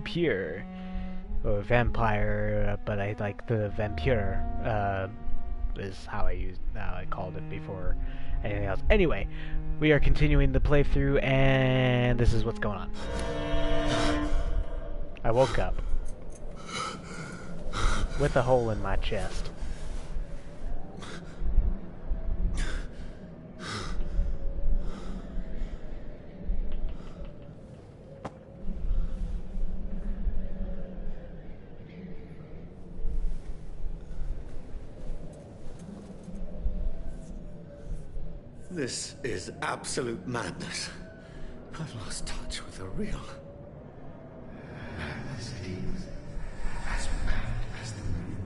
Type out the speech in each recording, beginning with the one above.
Vampyr or vampire, but I like the Vampyr. Is how I called it before anything else. Anyway, we are continuing the playthrough, and this is what's going on. I woke up with a hole in my chest. This is absolute madness. I've lost touch with the real. Madness it is, as mad as the moon.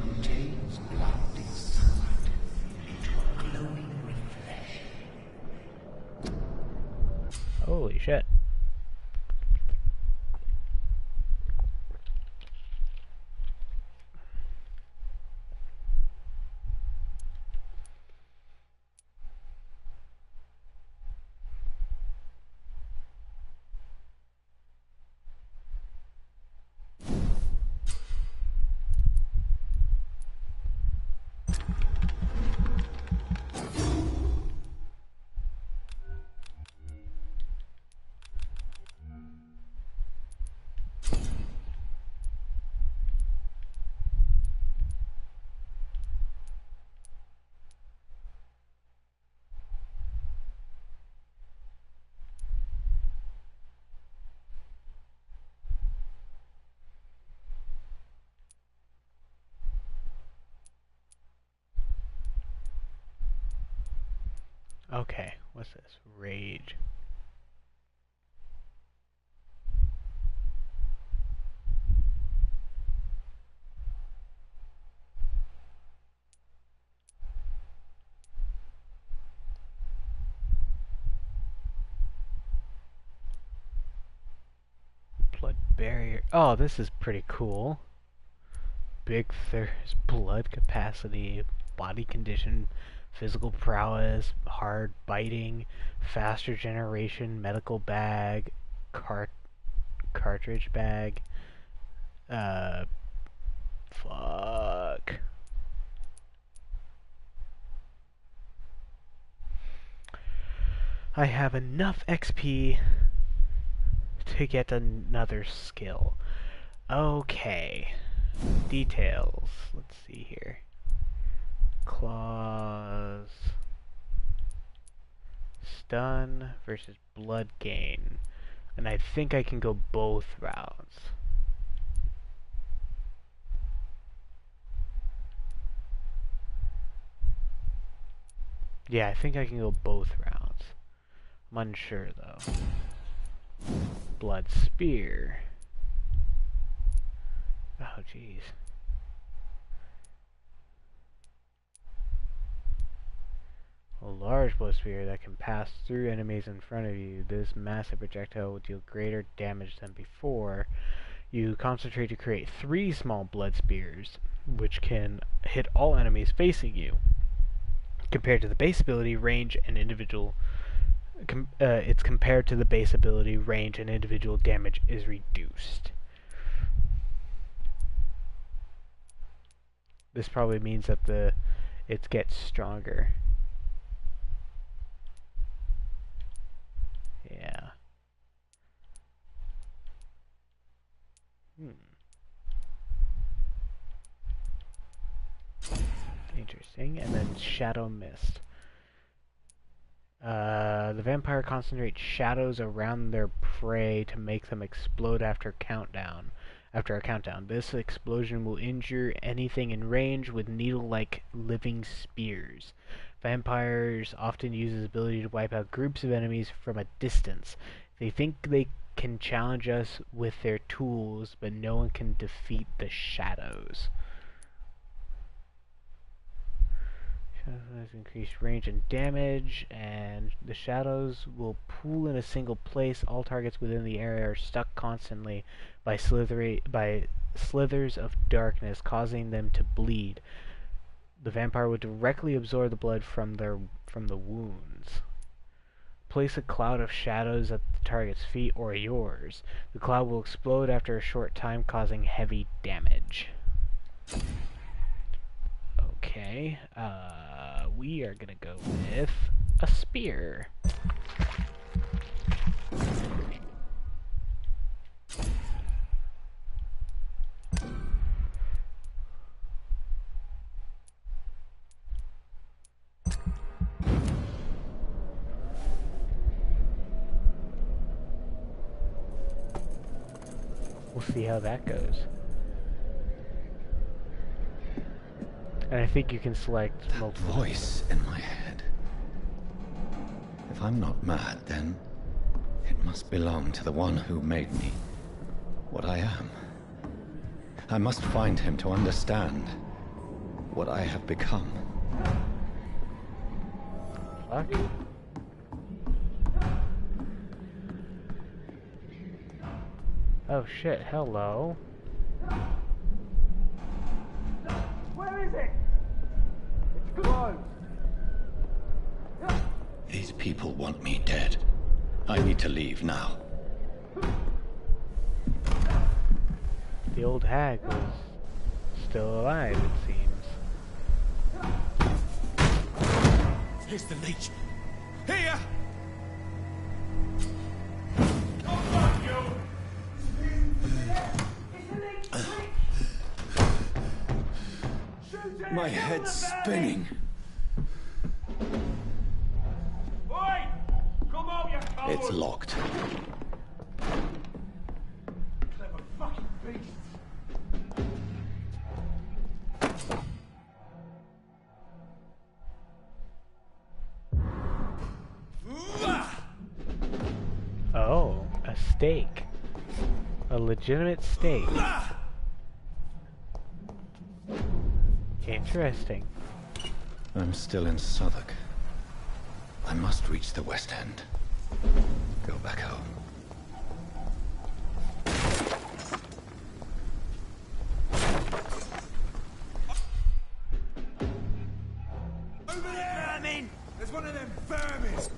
Obtains blinding sunlight into a glowing reflection. Holy shit. Okay, what's this? Rage. Blood barrier. Oh, this is pretty cool. Big thirst, blood capacity, body condition, physical prowess, hard biting, faster generation, medical bag, cartridge bag. Fuck. I have enough XP to get another skill. Okay. Details. Let's see here. Claws. Stun versus blood gain. And I think I can go both routes. Yeah, I think I can go both routes. I'm unsure though. Blood spear. Oh jeez. A large blood spear that can pass through enemies in front of you. This massive projectile will deal greater damage than before. You concentrate to create 3 small blood spears, which can hit all enemies facing you. Compared to the base ability, range and individual it's compared to the base ability, range and individual damage is reduced. This probably means that it gets stronger. Yeah. Interesting. And then Shadow Mist. The vampire concentrates shadows around their prey to make them explode after a countdown. This explosion will injure anything in range with needle-like living spears. Vampires often use this ability to wipe out groups of enemies from a distance. They think they can challenge us with their tools, but no one can defeat the shadows. Has increased range and damage, and the shadows will pool in a single place. All targets within the area are stuck constantly by slithers of darkness, causing them to bleed. The vampire would directly absorb the blood from the wounds. Place a cloud of shadows at the target's feet or yours. The cloud will explode after a short time, causing heavy damage. Okay, we are gonna go with a spear. We'll see how that goes. And I think you can select That multiple. voice in my head. If I'm not mad, then it must belong to the one who made me what I am. I must find him to understand what I have become. Fuck. Oh shit, hello. Where is it? It's closed. These people want me dead. I need to leave now. The old hag was still alive, it seems. Here's the leech. Here! My head's spinning. Oi! Come on, you coward! It's locked. Clever fucking beast! Oh, a stake. A legitimate stake. Interesting. I'm still in Southwark. I must reach the West End. Go back home. Over there! Vermin! There's one of them vermin! This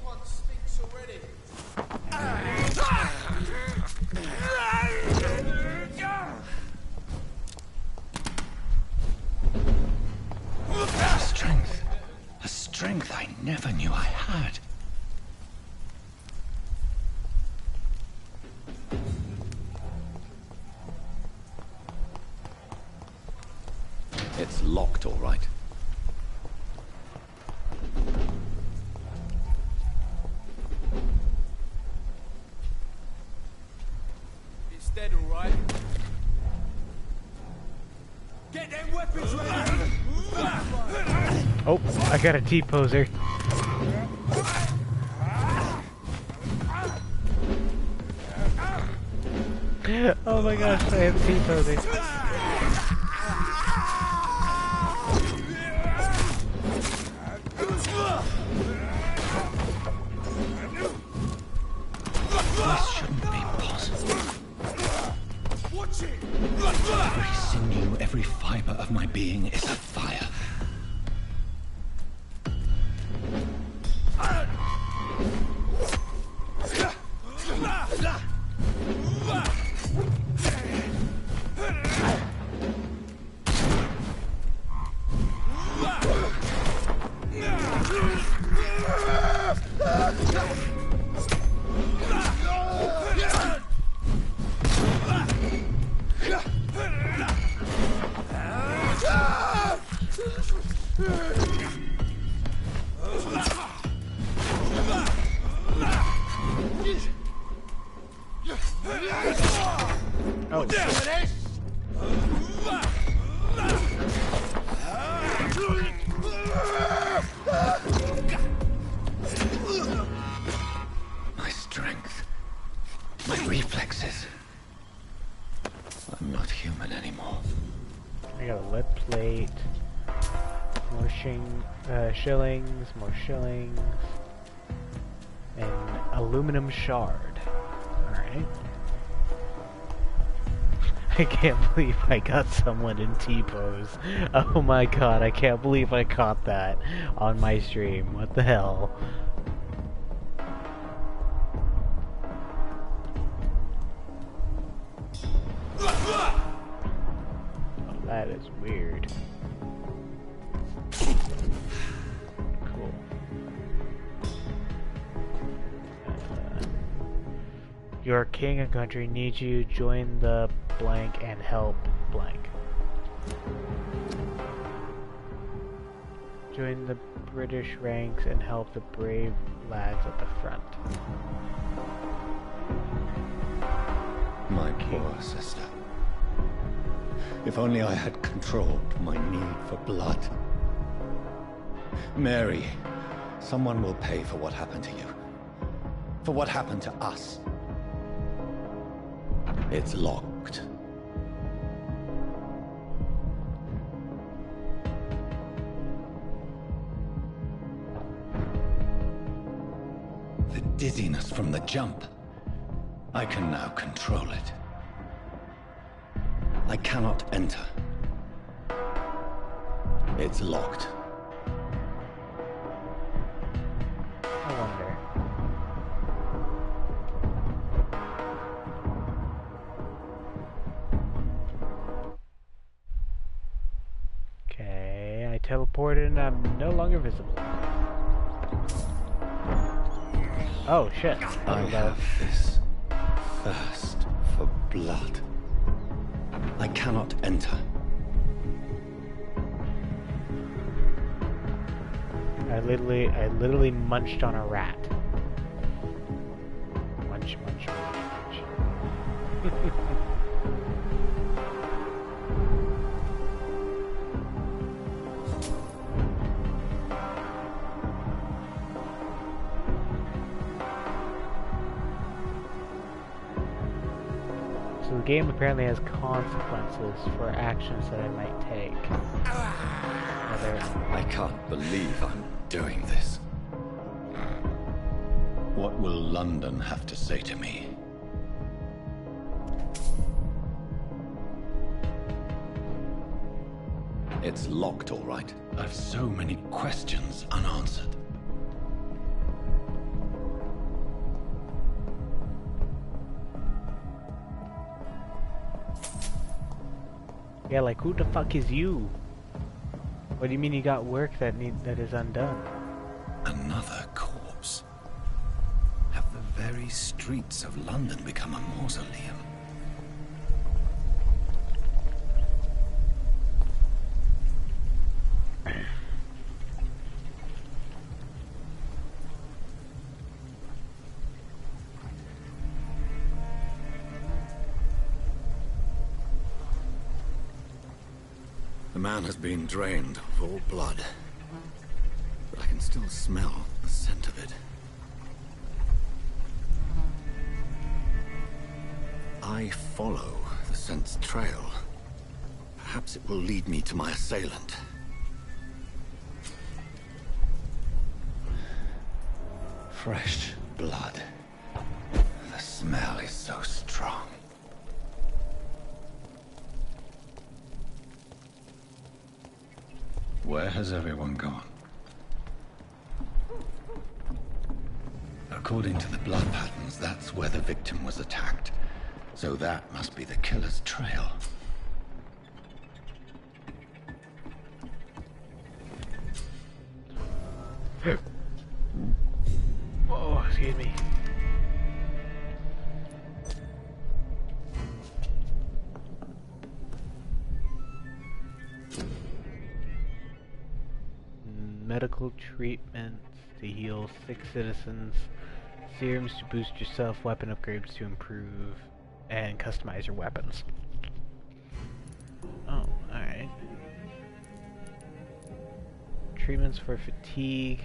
one stinks already. A strength I never knew I had. It's locked, all right. It's dead, all right. Get them weapons ready! Oh, I got a T-poser. Oh my gosh, I have T-poser. This shouldn't be possible. Watch it! Every sinew, every fiber of my being is afire. Oh, My strength, my reflexes. I'm not human anymore. I got a lead plate. More shillings, more shillings. An aluminum shard. Alright. I can't believe I got someone in T-pose. Oh my god, I can't believe I caught that on my stream. What the hell? Oh, that is weird. Cool. Your king and country needs you. Join the blank and help blank. Join the British ranks and help the brave lads at the front. My poor sister. If only I had controlled my need for blood. Mary, someone will pay for what happened to you. For what happened to us. It's locked. The dizziness from the jump. I can now control it. I cannot enter. It's locked. I wonder. Okay, I teleported and I'm no longer visible. Oh shit. I have this thirst for blood. I cannot enter. I literally munched on a rat. Munch, munch, munch, munch. So the game apparently has consequences for actions that I might take. I can't believe I'm doing this. What will London have to say to me? It's locked, all right. I've so many questions unanswered. Yeah, like who the fuck is you? What do you mean you got work that is undone? Another corpse. Have the very streets of London become a mausoleum? The man has been drained of all blood, but I can still smell the scent of it. I follow the scent's trail. Perhaps it will lead me to my assailant. Fresh blood. The smell is so strong. Where has everyone gone? According to the blood patterns, that's where the victim was attacked. So that must be the killer's trail. Oh, excuse me. Medical treatments to heal 6 citizens, serums to boost yourself, weapon upgrades to improve, and customize your weapons. Oh, alright. Treatments for fatigue.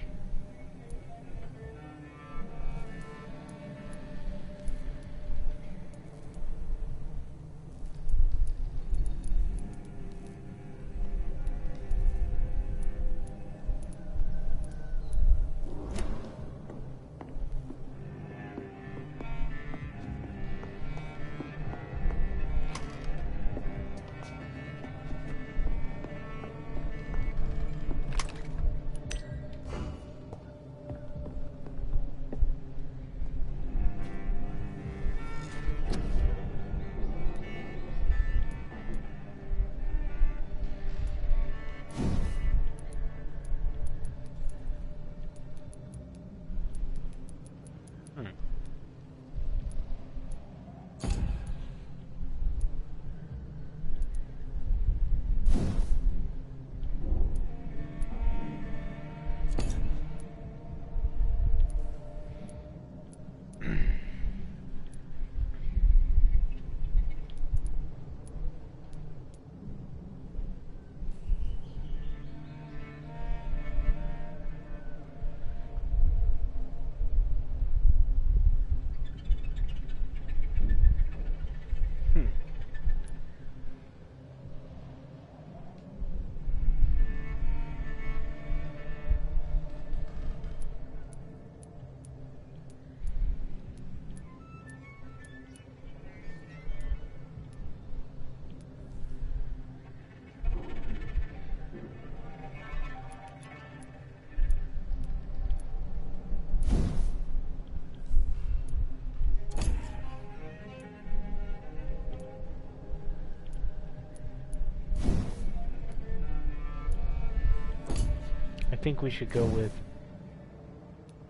I think we should go with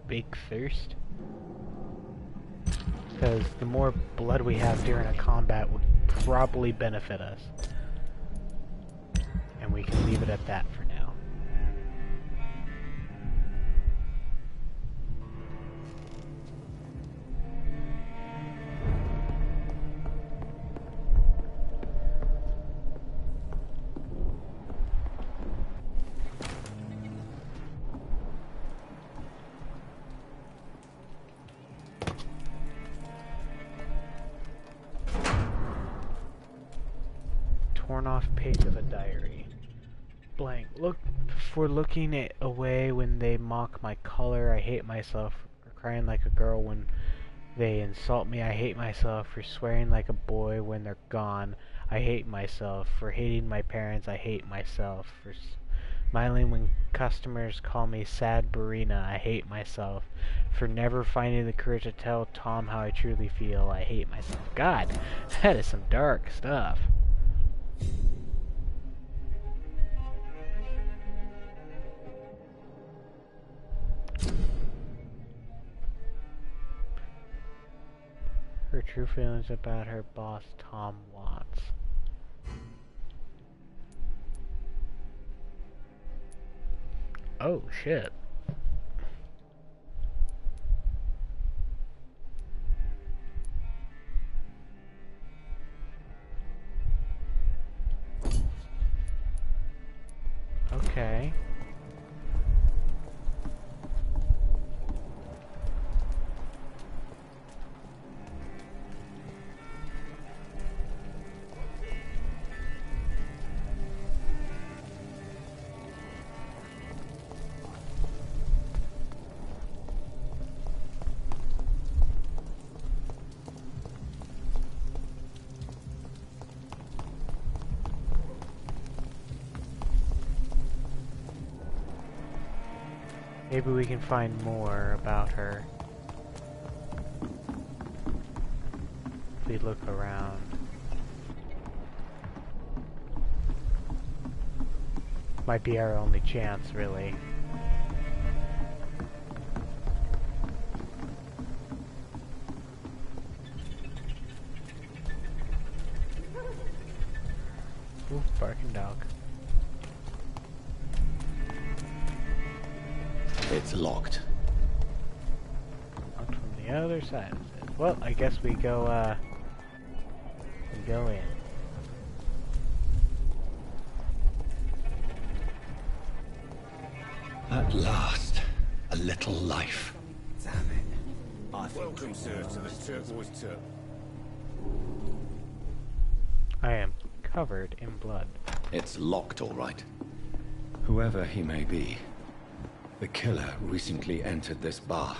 Big Thirst. Because the more blood we have during a combat would probably benefit us. And we can leave it at that for now. Torn off page of a diary. Blank. Look for looking away when they mock my color. I hate myself for crying like a girl when they insult me. I hate myself for swearing like a boy when they're gone. I hate myself for hating my parents. I hate myself for smiling when customers call me Sad Barina. I hate myself for never finding the courage to tell Tom how I truly feel. I hate myself. God, that is some dark stuff. Her true feelings about her boss, Tom Watts. Oh, shit. Okay. Maybe we can find more about her if we look around. Might be our only chance, really. Ooh, barking dog. It's locked. Locked from the other side. Well, I guess we go in. At last, a little life. Damn it. I think welcome, sir, to the Turquoise Turk. I am covered in blood. It's locked, all right. Whoever he may be, the killer recently entered this bar.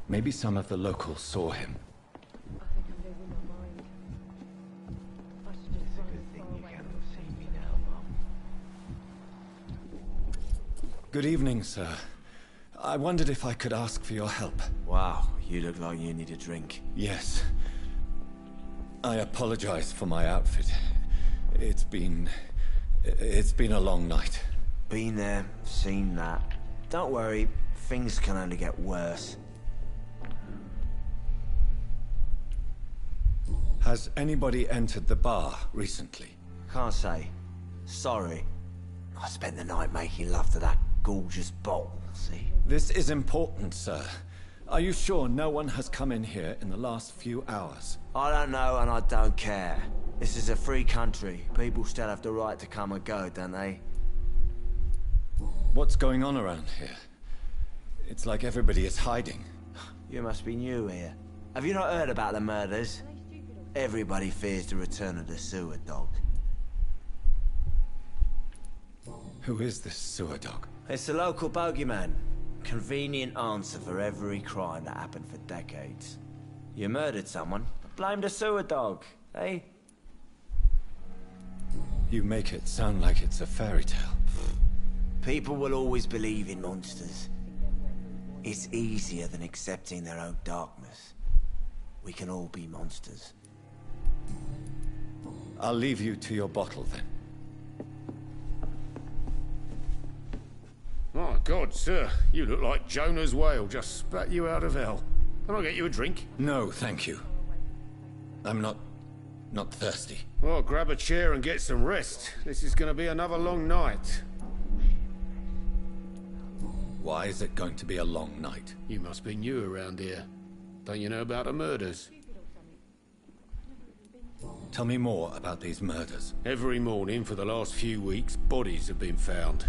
Maybe some of the locals saw him. I think I'm losing my mind. I should just run as far away. See me now, Mum. Good evening, sir. I wondered if I could ask for your help. Wow, you look like you need a drink. Yes. I apologize for my outfit. It's been a long night. Been there, seen that. Don't worry, things can only get worse. Has anybody entered the bar recently? Can't say. Sorry. I spent the night making love to that gorgeous bottle, see? This is important, sir. Are you sure no one has come in here in the last few hours? I don't know and I don't care. This is a free country. People still have the right to come and go, don't they? What's going on around here? It's like everybody is hiding. You must be new here. Have you not heard about the murders? Everybody fears the return of the sewer dog. Who is this sewer dog? It's the local bogeyman. Convenient answer for every crime that happened for decades. You murdered someone, blame the sewer dog, eh? You make it sound like it's a fairy tale. People will always believe in monsters. It's easier than accepting their own darkness. We can all be monsters. I'll leave you to your bottle then. God, sir. You look like Jonah's whale just spat you out of hell. Can I get you a drink? No, thank you. I'm not thirsty. Well, grab a chair and get some rest. This is going to be another long night. Why is it going to be a long night? You must be new around here. Don't you know about the murders? Tell me more about these murders. Every morning for the last few weeks, bodies have been found.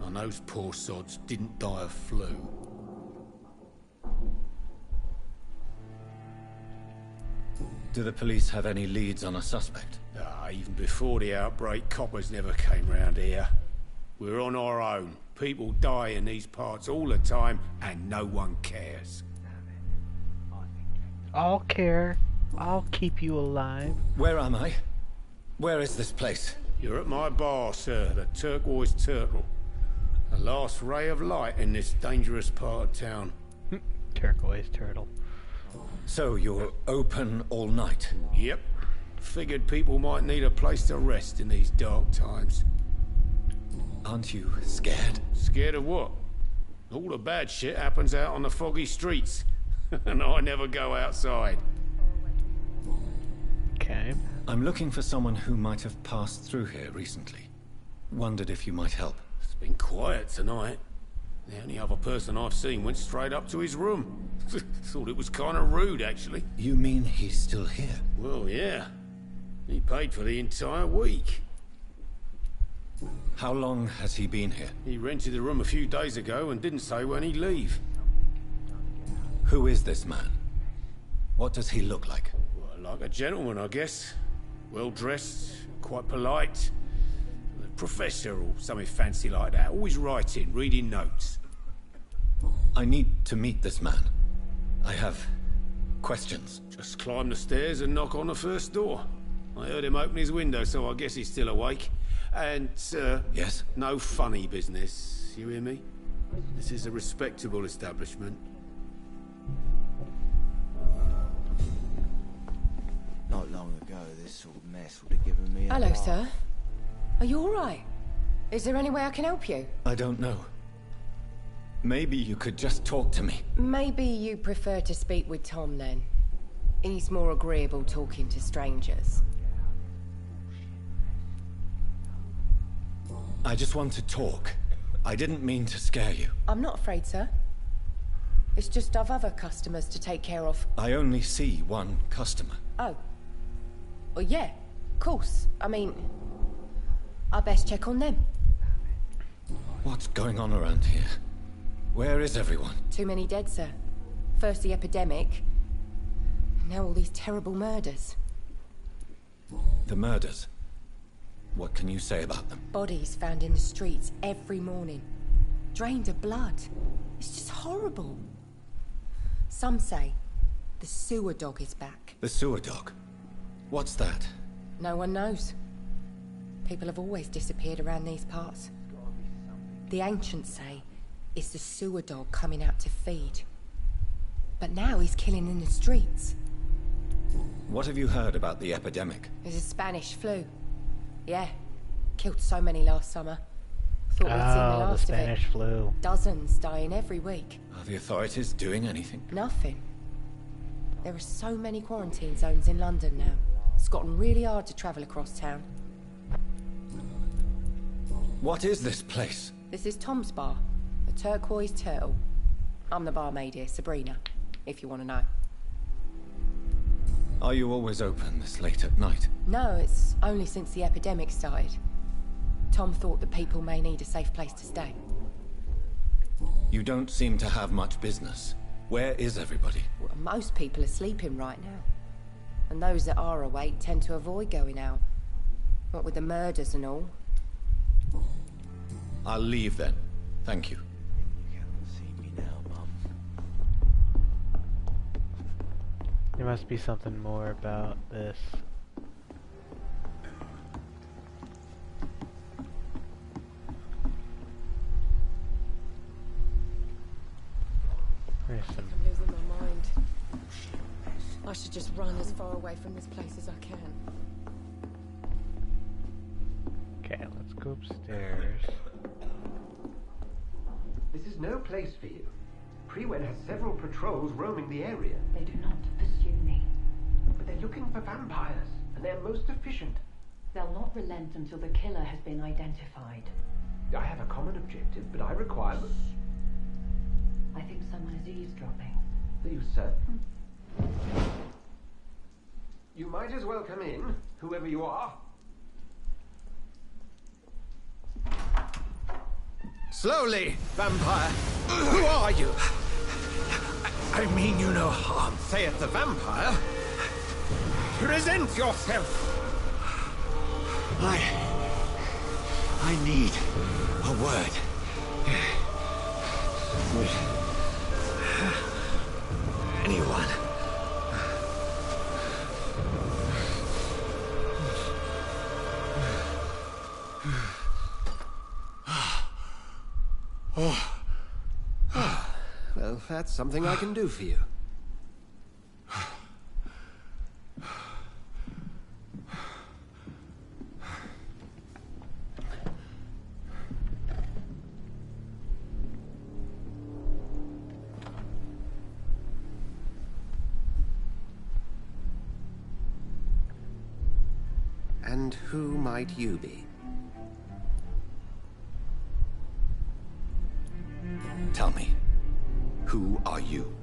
And those poor sods didn't die of flu. Do the police have any leads on a suspect? Even before the outbreak, coppers never came round here. We're on our own. People die in these parts all the time, and no one cares. I'll care. I'll keep you alive. Where am I? Where is this place? You're at my bar, sir, the Turquoise Turtle. The last ray of light in this dangerous part of town. Turquoise Turtle. So you're open all night? Yep. Figured people might need a place to rest in these dark times. Aren't you scared? Scared of what? All the bad shit happens out on the foggy streets. And I never go outside. Okay. I'm looking for someone who might have passed through here recently. Wondered if you might help. It's been quiet tonight. The only other person I've seen went straight up to his room. Thought it was kind of rude, actually. You mean he's still here? Well, yeah. He paid for the entire week. How long has he been here? He rented the room a few days ago and didn't say when he'd leave. Who is this man? What does he look like? Well, like a gentleman, I guess. Well-dressed, quite polite. A professor or something fancy like that. Always writing, reading notes. I need to meet this man. I have questions. Just climb the stairs and knock on the first door. I heard him open his window, so I guess he's still awake. And, Yes? no funny business. You hear me? This is a respectable establishment. Not long ago, this sort of mess would have given me a Hello, laugh. sir. Are you all right? Is there any way I can help you? I don't know. Maybe you could just talk to me. Maybe you prefer to speak with Tom, then. He's more agreeable talking to strangers. I just want to talk. I didn't mean to scare you. I'm not afraid, sir. It's just I've other customers to take care of. I only see one customer. Oh. Well, yeah, of course. I mean, I best check on them. What's going on around here? Where is everyone? Too many dead, sir. First the epidemic, now all these terrible murders. The murders. What can you say about them? Bodies found in the streets every morning. Drained of blood. It's just horrible. Some say the sewer dog is back. The sewer dog. What's that? No one knows. People have always disappeared around these parts. The ancients say it's the sewer dog coming out to feed. But now he's killing in the streets. What have you heard about the epidemic? It's a Spanish flu. Yeah. Killed so many last summer. Thought we'd seen the Oh, the last of Spanish it. flu. Dozens dying every week. Are the authorities doing anything? Nothing. There are so many quarantine zones in London now. It's gotten really hard to travel across town. What is this place? This is Tom's bar, the Turquoise Turtle. I'm the barmaid here, Sabrina, if you want to know. Are you always open this late at night? No, it's only since the epidemic started. Tom thought that people may need a safe place to stay. You don't seem to have much business. Where is everybody? Well, most people are sleeping right now. And those that are awake tend to avoid going out. What with the murders and all. I'll leave then. Thank you. You can't see me now, Mum. There must be something more about this. There's some. I'm losing my mind. I should just run as far away from this place as I can. Okay, let's go upstairs. no place for you. Prewen has several patrols roaming the area. They do not pursue me. But they're looking for vampires, and they're most efficient. They'll not relent until the killer has been identified. I have a common objective, but I require... I think someone is eavesdropping. Are you certain? You might as well come in, whoever you are. Slowly, vampire. Who are you? I mean you no harm, saith the vampire. Present yourself. I need a word. With anyone. Well, that's something I can do for you. And who might you be? Tell me, who are you?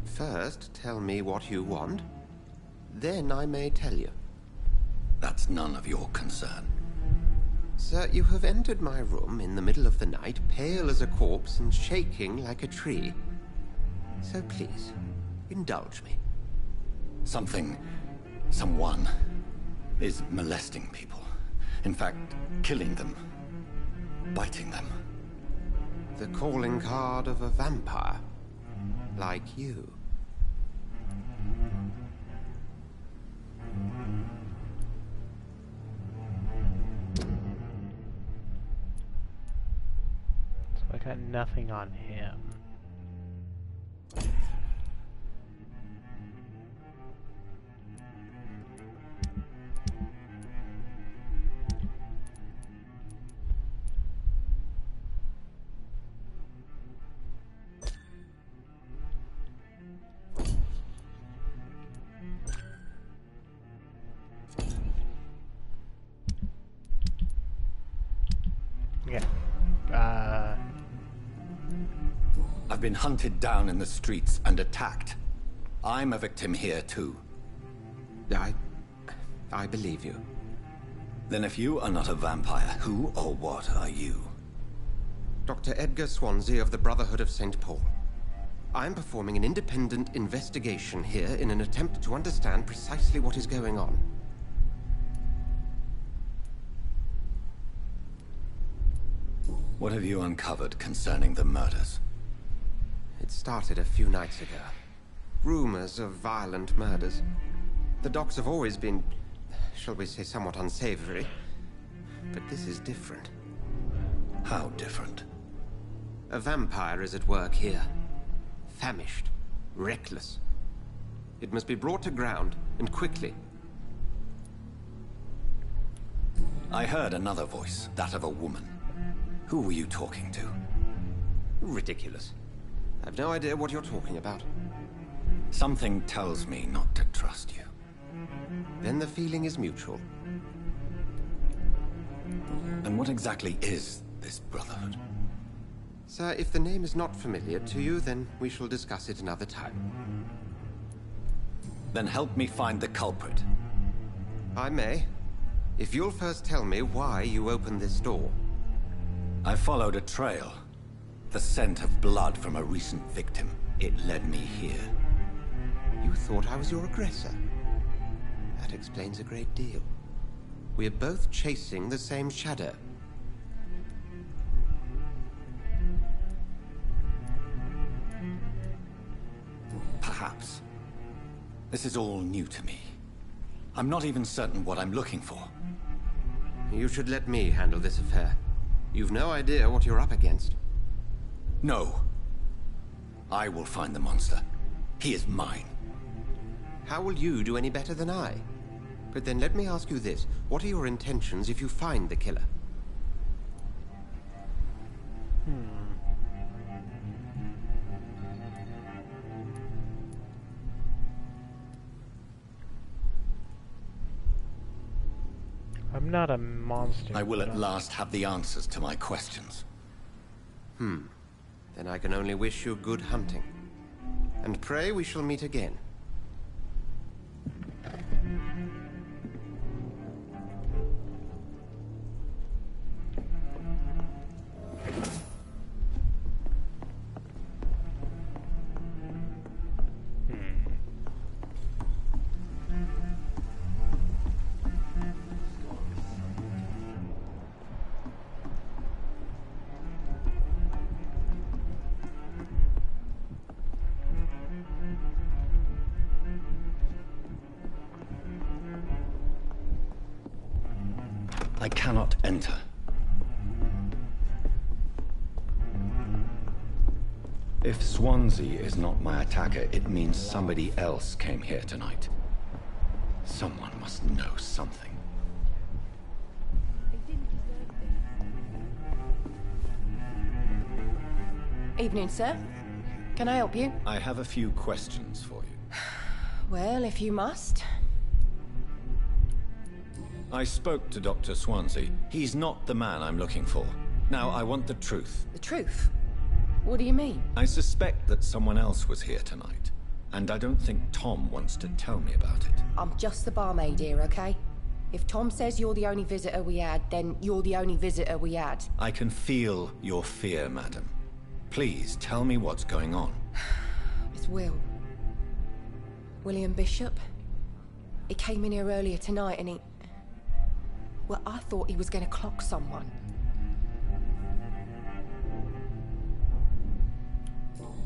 First, tell me what you want. Then I may tell you. That's none of your concern. Sir, you have entered my room in the middle of the night, pale as a corpse and shaking like a tree. So please, indulge me. Someone is molesting people. In fact, killing them. Biting them. The calling card of a vampire. Like you. So I got nothing on him. I've been hunted down in the streets and attacked. I'm a victim here too. I believe you. Then if you are not a vampire, who or what are you? Dr. Edgar Swansea of the Brotherhood of St. Paul. I'm performing an independent investigation here in an attempt to understand precisely what is going on. What have you uncovered concerning the murders? It started a few nights ago. Rumors of violent murders. The docs have always been, shall we say, somewhat unsavory. But this is different. How different? A vampire is at work here. Famished. Reckless. It must be brought to ground, and quickly. I heard another voice, that of a woman. Who were you talking to? Ridiculous. I've no idea what you're talking about. Something tells me not to trust you. Then the feeling is mutual. And what exactly is this Brotherhood? Sir, if the name is not familiar to you, then we shall discuss it another time. Then help me find the culprit. I may. If you'll first tell me why you opened this door. I followed a trail. The scent of blood from a recent victim. It led me here. You thought I was your aggressor. That explains a great deal. We're both chasing the same shadow. Perhaps. This is all new to me. I'm not even certain what I'm looking for. You should let me handle this affair. You've no idea what you're up against. No. I will find the monster. He is mine. How will you do any better than I? But then let me ask you this. What are your intentions if you find the killer? I'm not a monster. I will at last have the answers to my questions. Then I can only wish you good hunting. And pray we shall meet again. I cannot enter. If Swansea is not my attacker, it means somebody else came here tonight. Someone must know something. Evening, sir. Can I help you? I have a few questions for you. Well, if you must. I spoke to Dr. Swansea. He's not the man I'm looking for. Now, I want the truth. The truth? What do you mean? I suspect that someone else was here tonight, and I don't think Tom wants to tell me about it. I'm just the barmaid here, okay? If Tom says you're the only visitor we had, then you're the only visitor we had. I can feel your fear, madam. Please, tell me what's going on. It's Will. William Bishop. He came in here earlier tonight and he... Well, I thought he was going to clock someone.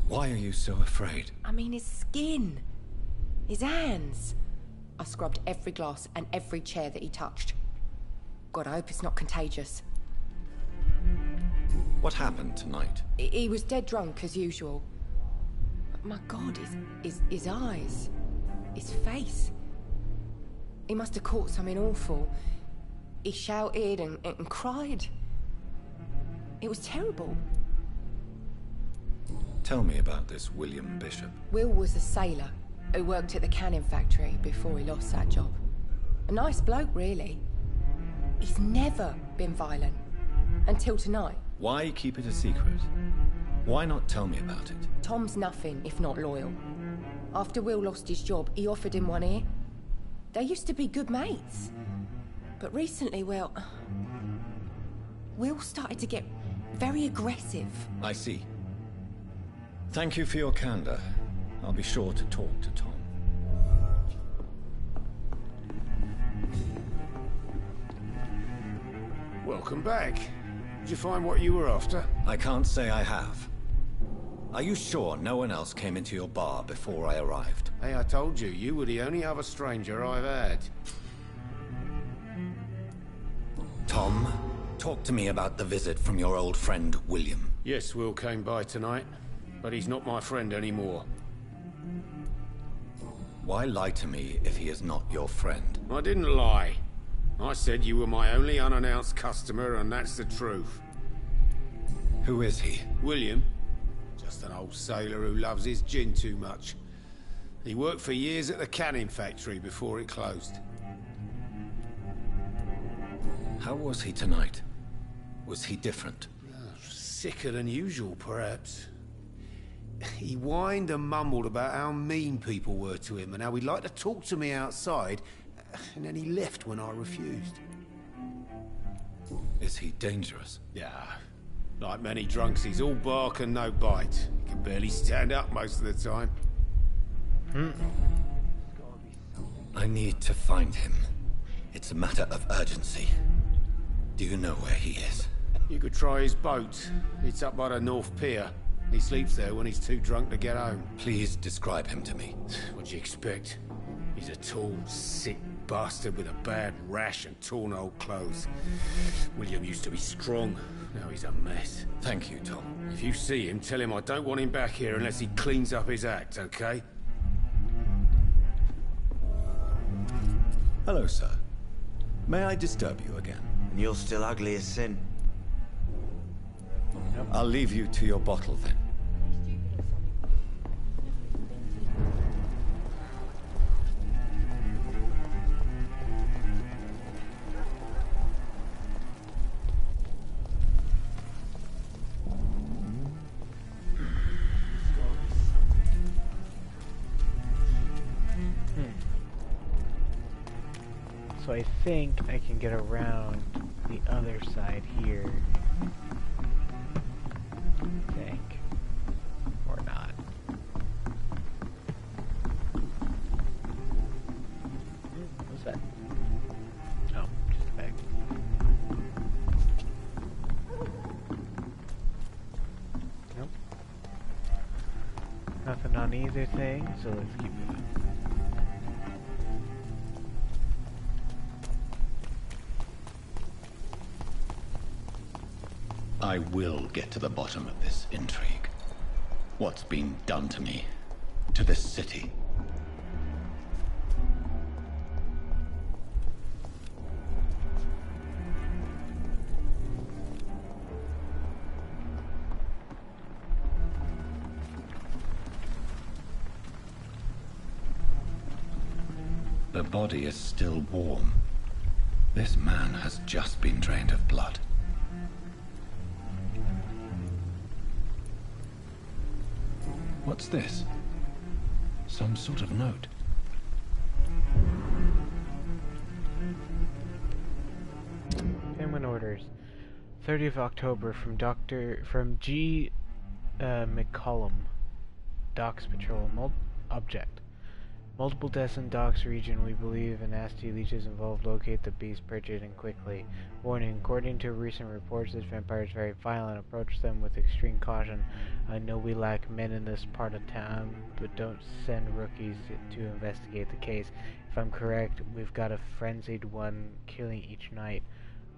Why are you so afraid? I mean, his skin. His hands. I scrubbed every glass and every chair that he touched. God, I hope it's not contagious. What happened tonight? He was dead drunk, as usual. But my God, his eyes. His face. He must have caught something awful. He shouted and cried. It was terrible. Tell me about this William Bishop. Will was a sailor who worked at the canning factory before he lost that job. A nice bloke, really. He's never been violent. Until tonight. Why keep it a secret? Why not tell me about it? Tom's nothing if not loyal. After Will lost his job, he offered him one ear. They used to be good mates. But recently, well... Will started to get very aggressive. I see. Thank you for your candor. I'll be sure to talk to Tom. Welcome back. Did you find what you were after? I can't say I have. Are you sure no one else came into your bar before I arrived? Hey, I told you, you were the only other stranger I've had. Tom, talk to me about the visit from your old friend, William. Yes, Will came by tonight, but he's not my friend anymore. Why lie to me if he is not your friend? I didn't lie. I said you were my only unannounced customer, and that's the truth. Who is he? William. Just an old sailor who loves his gin too much. He worked for years at the canning factory before it closed. How was he tonight? Was he different? Sicker than usual, perhaps. He whined and mumbled about how mean people were to him and how he'd like to talk to me outside, and then he left when I refused. Is he dangerous? Yeah. Like many drunks, he's all bark and no bite. He can barely stand up most of the time. I need to find him. It's a matter of urgency. Do you know where he is? You could try his boat. It's up by the North Pier. He sleeps there when he's too drunk to get home. Please describe him to me. What'd you expect? He's a tall, sick bastard with a bad rash and torn old clothes. William used to be strong. Now he's a mess. Thank you, Tom. If you see him, tell him I don't want him back here unless he cleans up his act, okay? Hello, sir. May I disturb you again? And you're still ugly as sin. I'll leave you to your bottle then. So I think I can get around the other side here. I think. Or not. What's that? Oh, just a bag. Nope. Nothing on either thing, so let's keep moving. I will get to the bottom of this intrigue. What's been done to me? To this city? The body is still warm. This man has just been drained of blood. What's this? Some sort of note. Payment orders. 30th October from G. McCollum. Docks Patrol. Object. Multiple deaths in Docks region. We believe nasty leeches involved. Locate the beast, purge it, and quickly. Warning, according to recent reports, this vampire is very violent. Approach them with extreme caution. I know we lack men in this part of town, but don't send rookies to investigate the case. If I'm correct, we've got a frenzied one killing each night.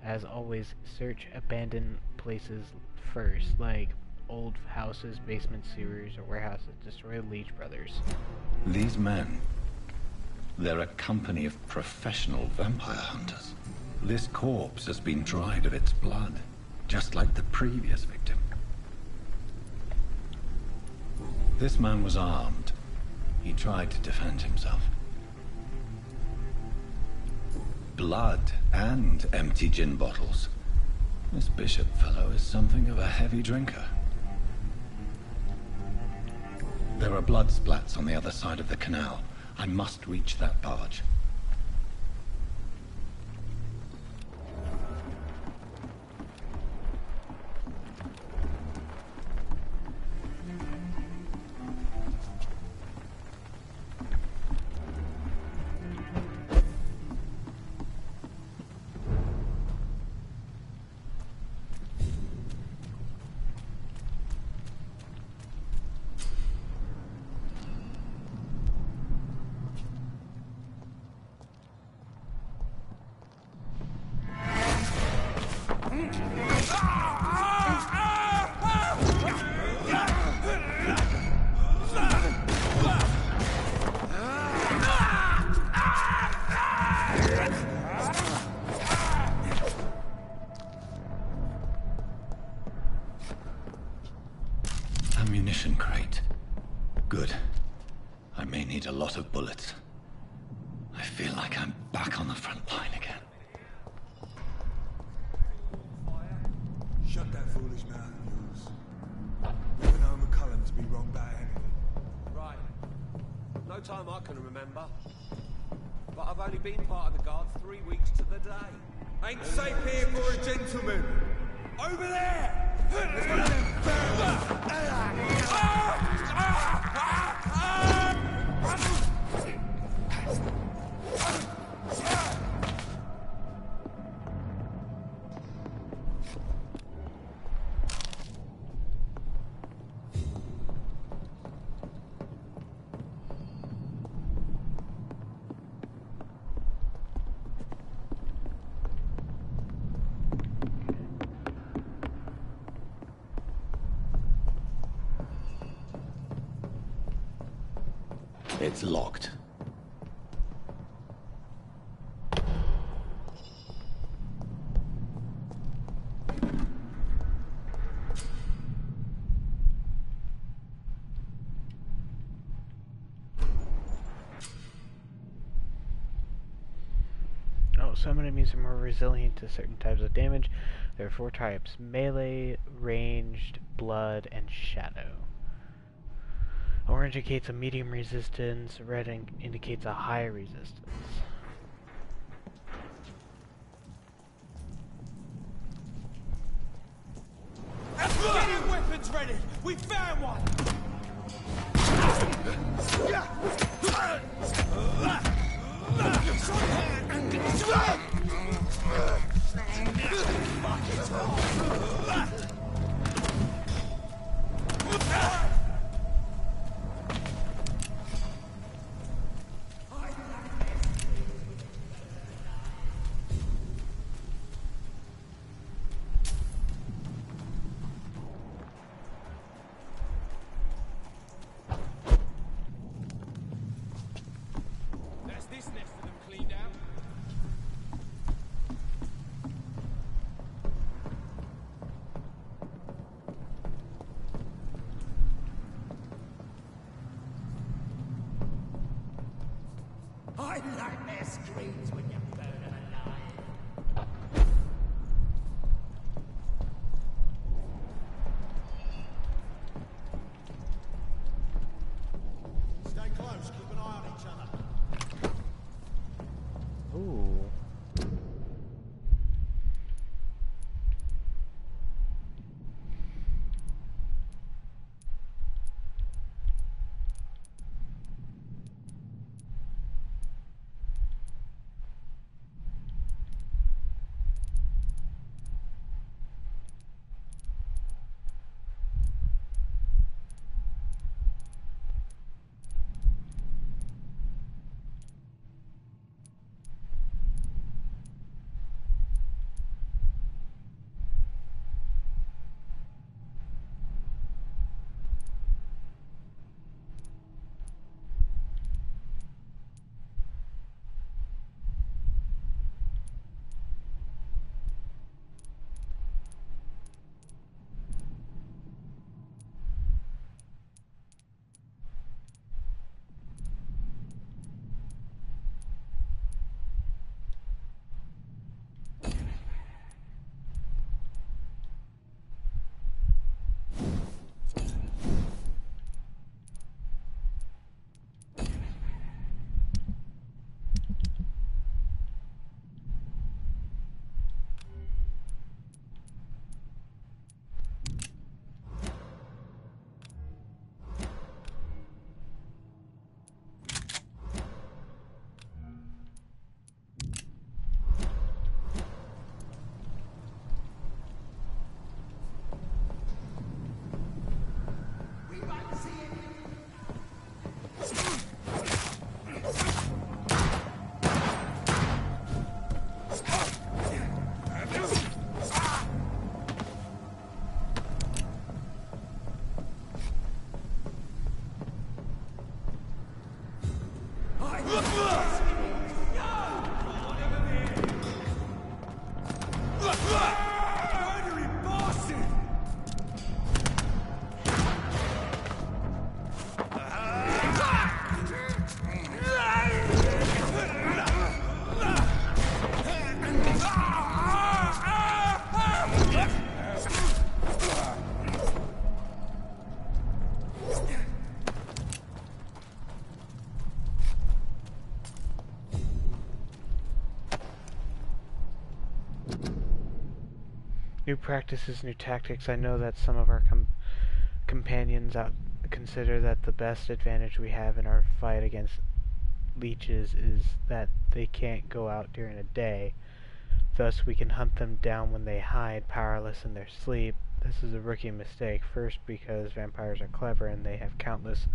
As always, search abandoned places first, like old houses, basement sewers, or warehouses. Destroy Leech Brothers. These men, they're a company of professional vampire hunters. This corpse has been dried of its blood, just like the previous victim. This man was armed. He tried to defend himself. Blood and empty gin bottles. This Bishop fellow is something of a heavy drinker. There are blood splats on the other side of the canal. I must reach that barge. Ammunition crate. Good. I may need a lot of bullets. I feel like I'm back on the front line again. Shut that foolish mouth of yours. Never known McCullum to be wrong about anything. Right. No time I can remember. But I've only been part of the guard 3 weeks to the day. Ain't safe here for a gentleman. Over there! There's one of them It's locked. Oh, some enemies are more resilient to certain types of damage. There are 4 types: melee, ranged, blood, and shadow. Orange indicates a medium resistance, red indicates a high resistance. Get your weapons ready! We found one! There's this nest of them cleaned out. I like their screams when you burn them alive. Stay close, keep an eye on each other. Ooh. New practices, new tactics. I know that some of our companions consider that the best advantage we have in our fight against leeches is that they can't go out during the day. Thus, we can hunt them down when they hide, powerless in their sleep. This is a rookie mistake. First, because vampires are clever and they have countless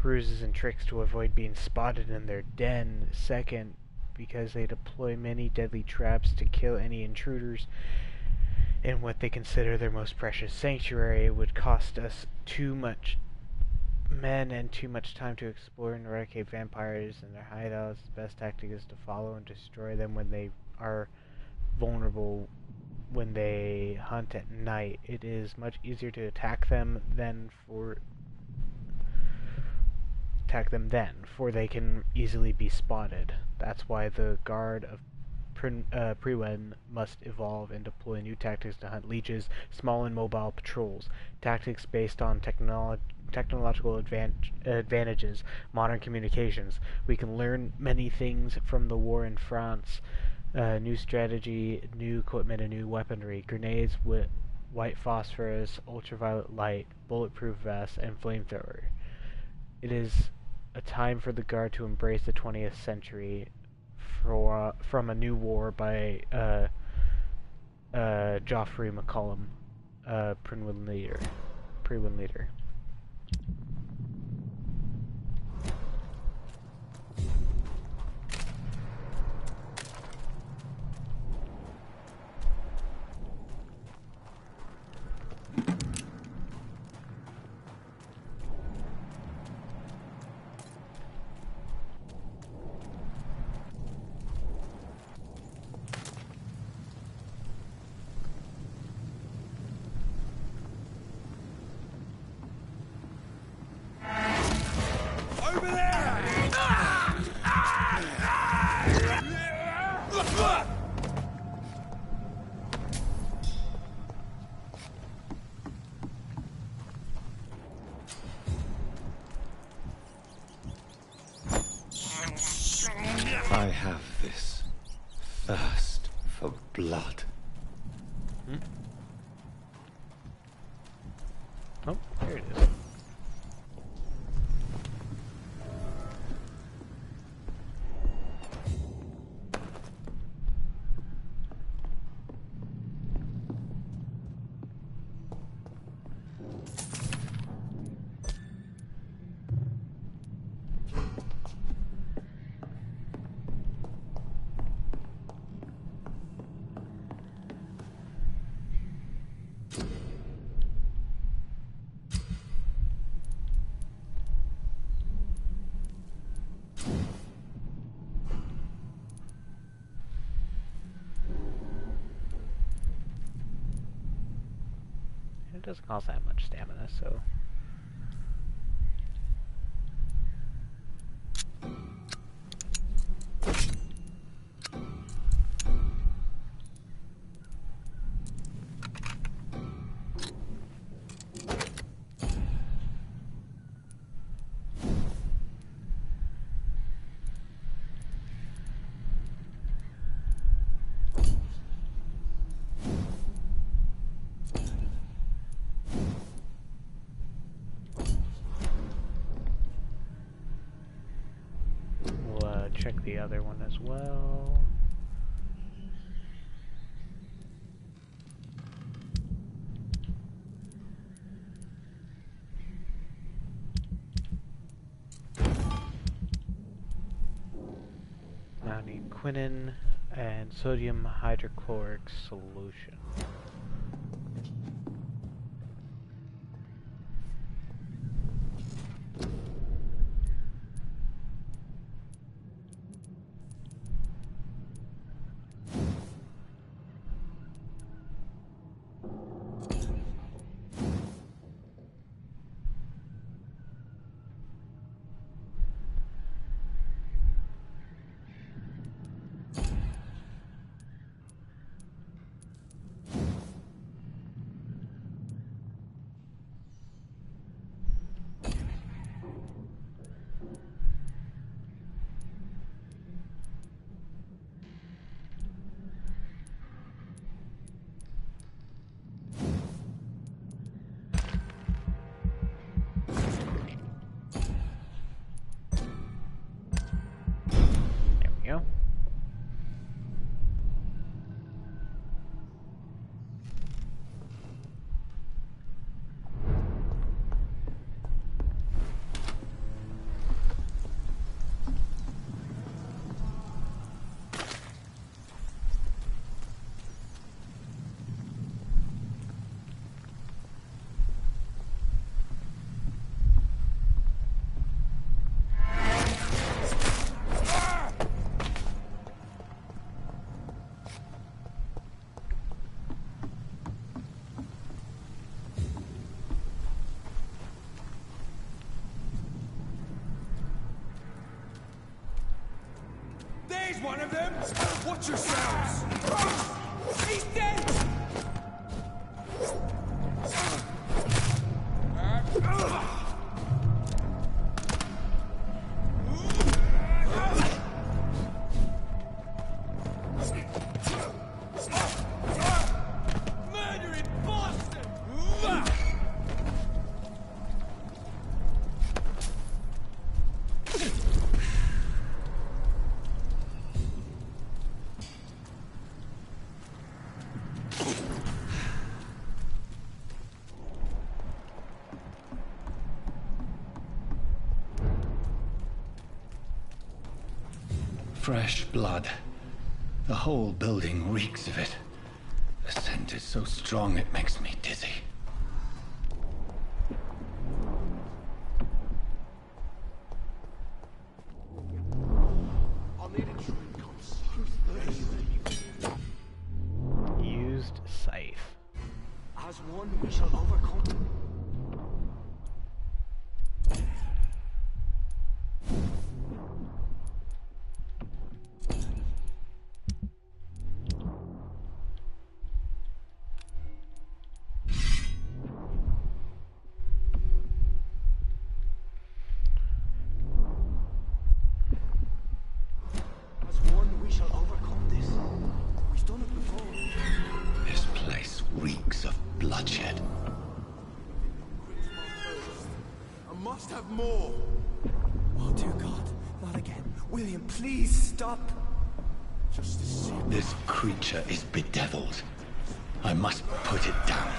ruses and tricks to avoid being spotted in their den. Second, because they deploy many deadly traps to kill any intruders in what they consider their most precious sanctuary. It would cost us too much men and too much time to explore and eradicate vampires and their hideouts. The best tactic is to follow and destroy them when they are vulnerable, when they hunt at night. It is much easier to attack them then, for they can easily be spotted. That's why the guard of Priwen must evolve and deploy new tactics to hunt leeches, small and mobile patrols, tactics based on technological advantages, modern communications. We can learn many things from the war in France, new strategy, new equipment, and new weaponry. Grenades white phosphorus, ultraviolet light, bulletproof vest, and flamethrower. It is a time for the Guard to embrace the 20th century from a new war by Joffrey McCollum, Prewin leader. Over there! I have this thirst for blood. Oh, there it is. It doesn't cost that much stamina, so... We'll check the other one as well. Now I need quinine and sodium hydrochloric solution. Go. There's one of them! Watch yourselves! He's dead! Murdering boss! fresh blood. The whole building reeks of it. The scent is so strong it makes me dizzy. Used scythe. As one, we shall overcome. As one, we shall overcome this. We've done it before. This place reeks of bloodshed. I must have more. Oh, dear God, not again. William, please stop. Just a This creature is bedeviled. I must put it down.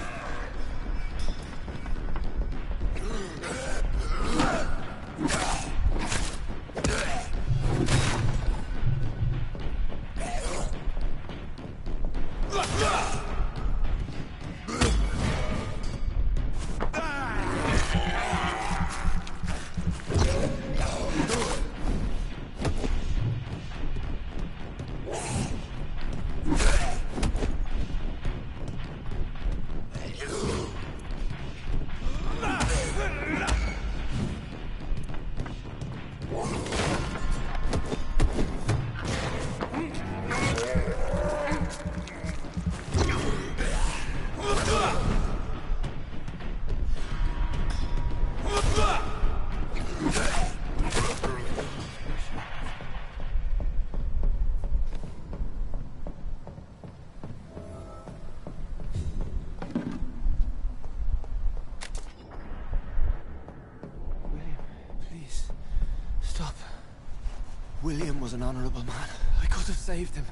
William was an honorable man. I could have saved him.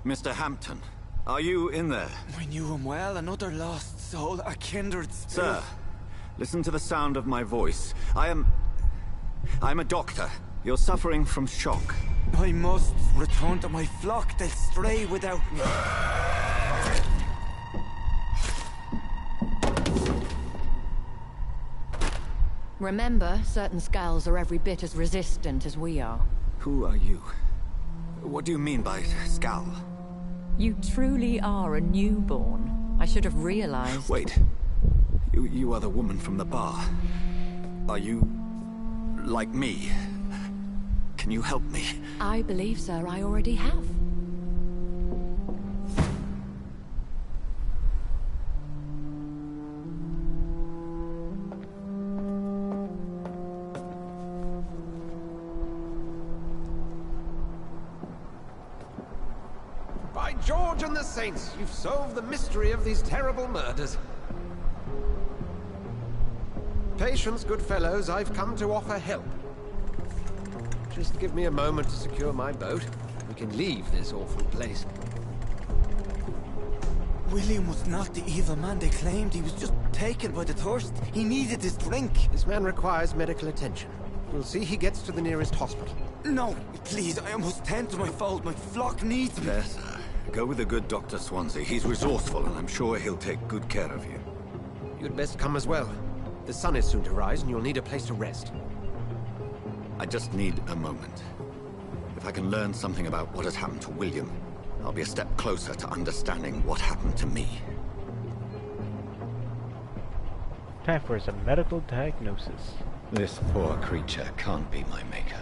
Mr. Hampton, are you in there? I knew him well, another lost soul, a kindred spirit. Sir, listen to the sound of my voice. I'm a doctor. You're suffering from shock. I must return to my flock. They'll stray without me. Remember, certain skulls are every bit as resistant as we are. Who are you? What do you mean by skull? You truly are a newborn. I should have realized. Wait. You are the woman from the bar. Are you like me? Can you help me? I believe, sir, I already have. By George and the Saints, you've solved the mystery of these terrible murders. Patience, good fellows, I've come to offer help. Just give me a moment to secure my boat. We can leave this awful place. William was not the evil man they claimed. He was just taken by the thirst. He needed his drink. This man requires medical attention. We'll see he gets to the nearest hospital. No, please, I must tend to my fold. My flock needs me. Yes, sir. Go with the good Dr. Swansea. He's resourceful, and I'm sure he'll take good care of you. You'd best come as well. The sun is soon to rise, and you'll need a place to rest. I just need a moment. If I can learn something about what has happened to William, I'll be a step closer to understanding what happened to me. Time for some medical diagnosis. This poor creature can't be my maker.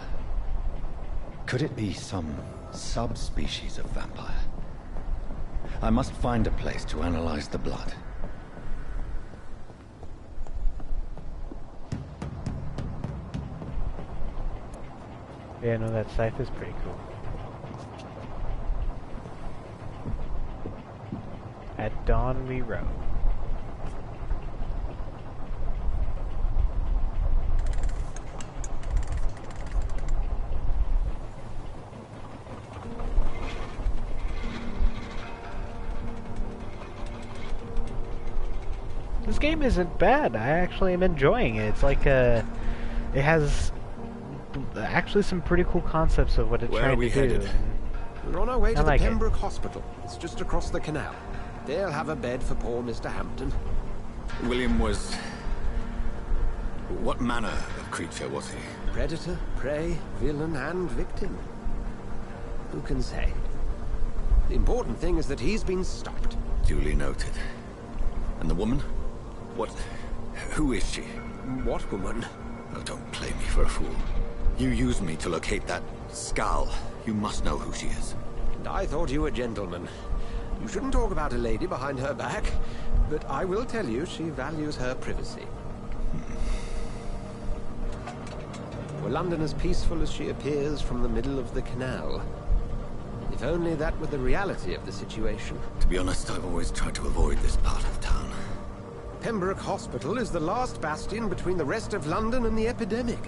Could it be some subspecies of vampire? I must find a place to analyze the blood. Yeah, no, that scythe is pretty cool. At dawn we row. This game isn't bad. I actually am enjoying it. It's like it has actually some pretty cool concepts of what it's Where trying are we to headed? do. We're on our way to I the like it. Pembroke Hospital. It's just across the canal. They'll have a bed for poor Mr. Hampton. William was... What manner of creature was he? Predator, prey, villain, and victim. Who can say? The important thing is that he's been stopped. Duly noted. And the woman? What... Who is she? What woman? Oh, don't play me for a fool. You used me to locate that skull. You must know who she is. And I thought you a gentleman. You shouldn't talk about a lady behind her back, but I will tell you she values her privacy. Were London as peaceful as she appears from the middle of the canal? If only that were the reality of the situation. To be honest, I've always tried to avoid this part of town. Pembroke Hospital is the last bastion between the rest of London and the epidemic.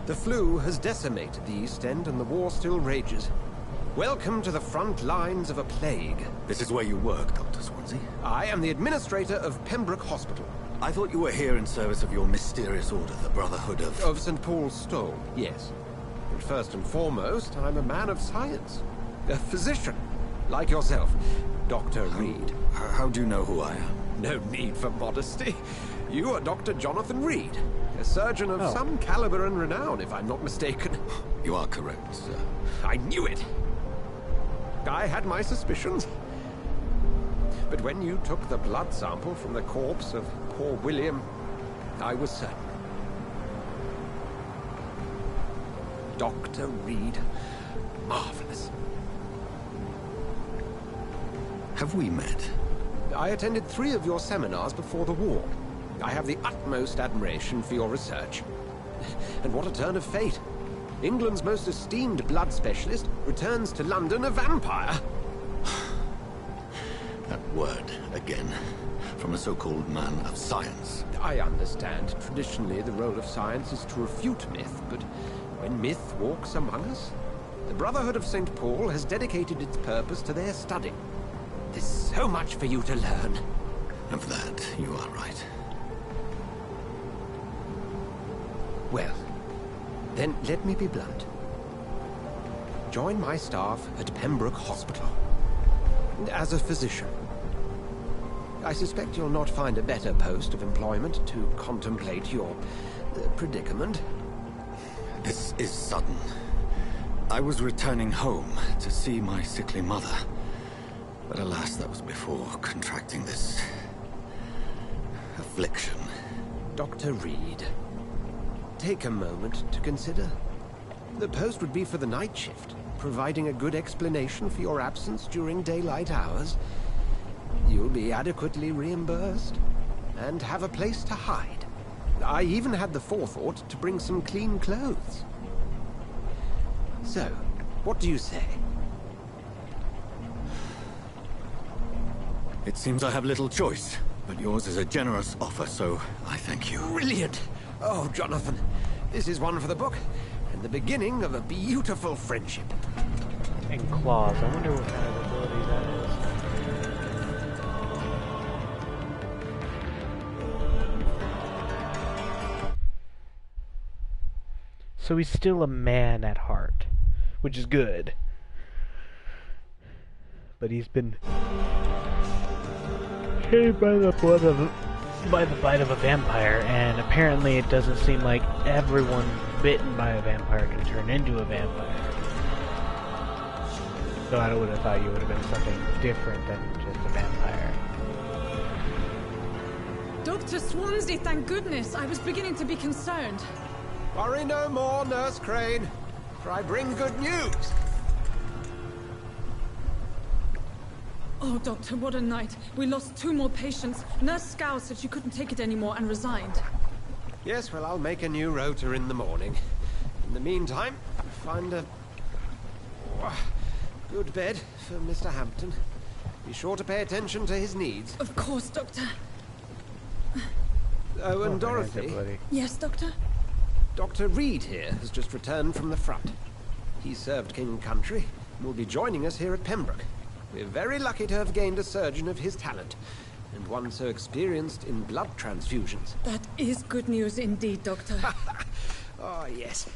The flu has decimated the East End and the war still rages. Welcome to the front lines of a plague. This is where you work, Dr. Swansea? I am the administrator of Pembroke Hospital. I thought you were here in service of your mysterious order, the Brotherhood of... Of St. Paul's Stole, yes. But first and foremost, I'm a man of science. A physician, like yourself, Dr. Reed. How do you know who I am? No need for modesty. You are Dr. Jonathan Reed, a surgeon of some caliber and renown, if I'm not mistaken. You are correct, sir. I knew it! I had my suspicions. But when you took the blood sample from the corpse of poor William, I was certain. Dr. Reed. Marvelous. Have we met? I attended 3 of your seminars before the war. I have the utmost admiration for your research. And what a turn of fate. England's most esteemed blood specialist returns to London a vampire. That word, again. From a so-called man of science. I understand. Traditionally, the role of science is to refute myth, but when myth walks among us, the Brotherhood of St. Paul has dedicated its purpose to their study. There's so much for you to learn. Of that, you are right. Well, then let me be blunt. Join my staff at Pembroke Hospital. As a physician. I suspect you'll not find a better post of employment to contemplate your predicament. This is sudden. I was returning home to see my sickly mother. But alas, that was before contracting this... affliction. Dr. Reed, take a moment to consider. The post would be for the night shift, providing a good explanation for your absence during daylight hours. You'll be adequately reimbursed, and have a place to hide. I even had the forethought to bring some clean clothes. So, what do you say? It seems I have little choice, but yours is a generous offer, so I thank you. Brilliant! Oh, Jonathan, this is one for the book, and the beginning of a beautiful friendship. And claws. I wonder what kind of ability that is. So he's still a man at heart, which is good. But he's been hit by the bite of a vampire, and apparently it doesn't seem like everyone bitten by a vampire can turn into a vampire. So I would have thought you would have been something different than just a vampire. Dr. Swansea, thank goodness. I was beginning to be concerned. Worry no more, Nurse Crane, for I bring good news. Oh, Doctor, what a night. We lost 2 more patients. Nurse Scow said she couldn't take it anymore and resigned. Yes, well, I'll make a new rota in the morning. In the meantime, find a good bed for Mr. Hampton. Be sure to pay attention to his needs. Of course, Doctor. Oh, and Dorothy. Yes, Doctor? Dr. Reed here has just returned from the front. He served King and Country and will be joining us here at Pembroke. We're very lucky to have gained a surgeon of his talent, and one so experienced in blood transfusions. That is good news indeed, Doctor. Oh, yes.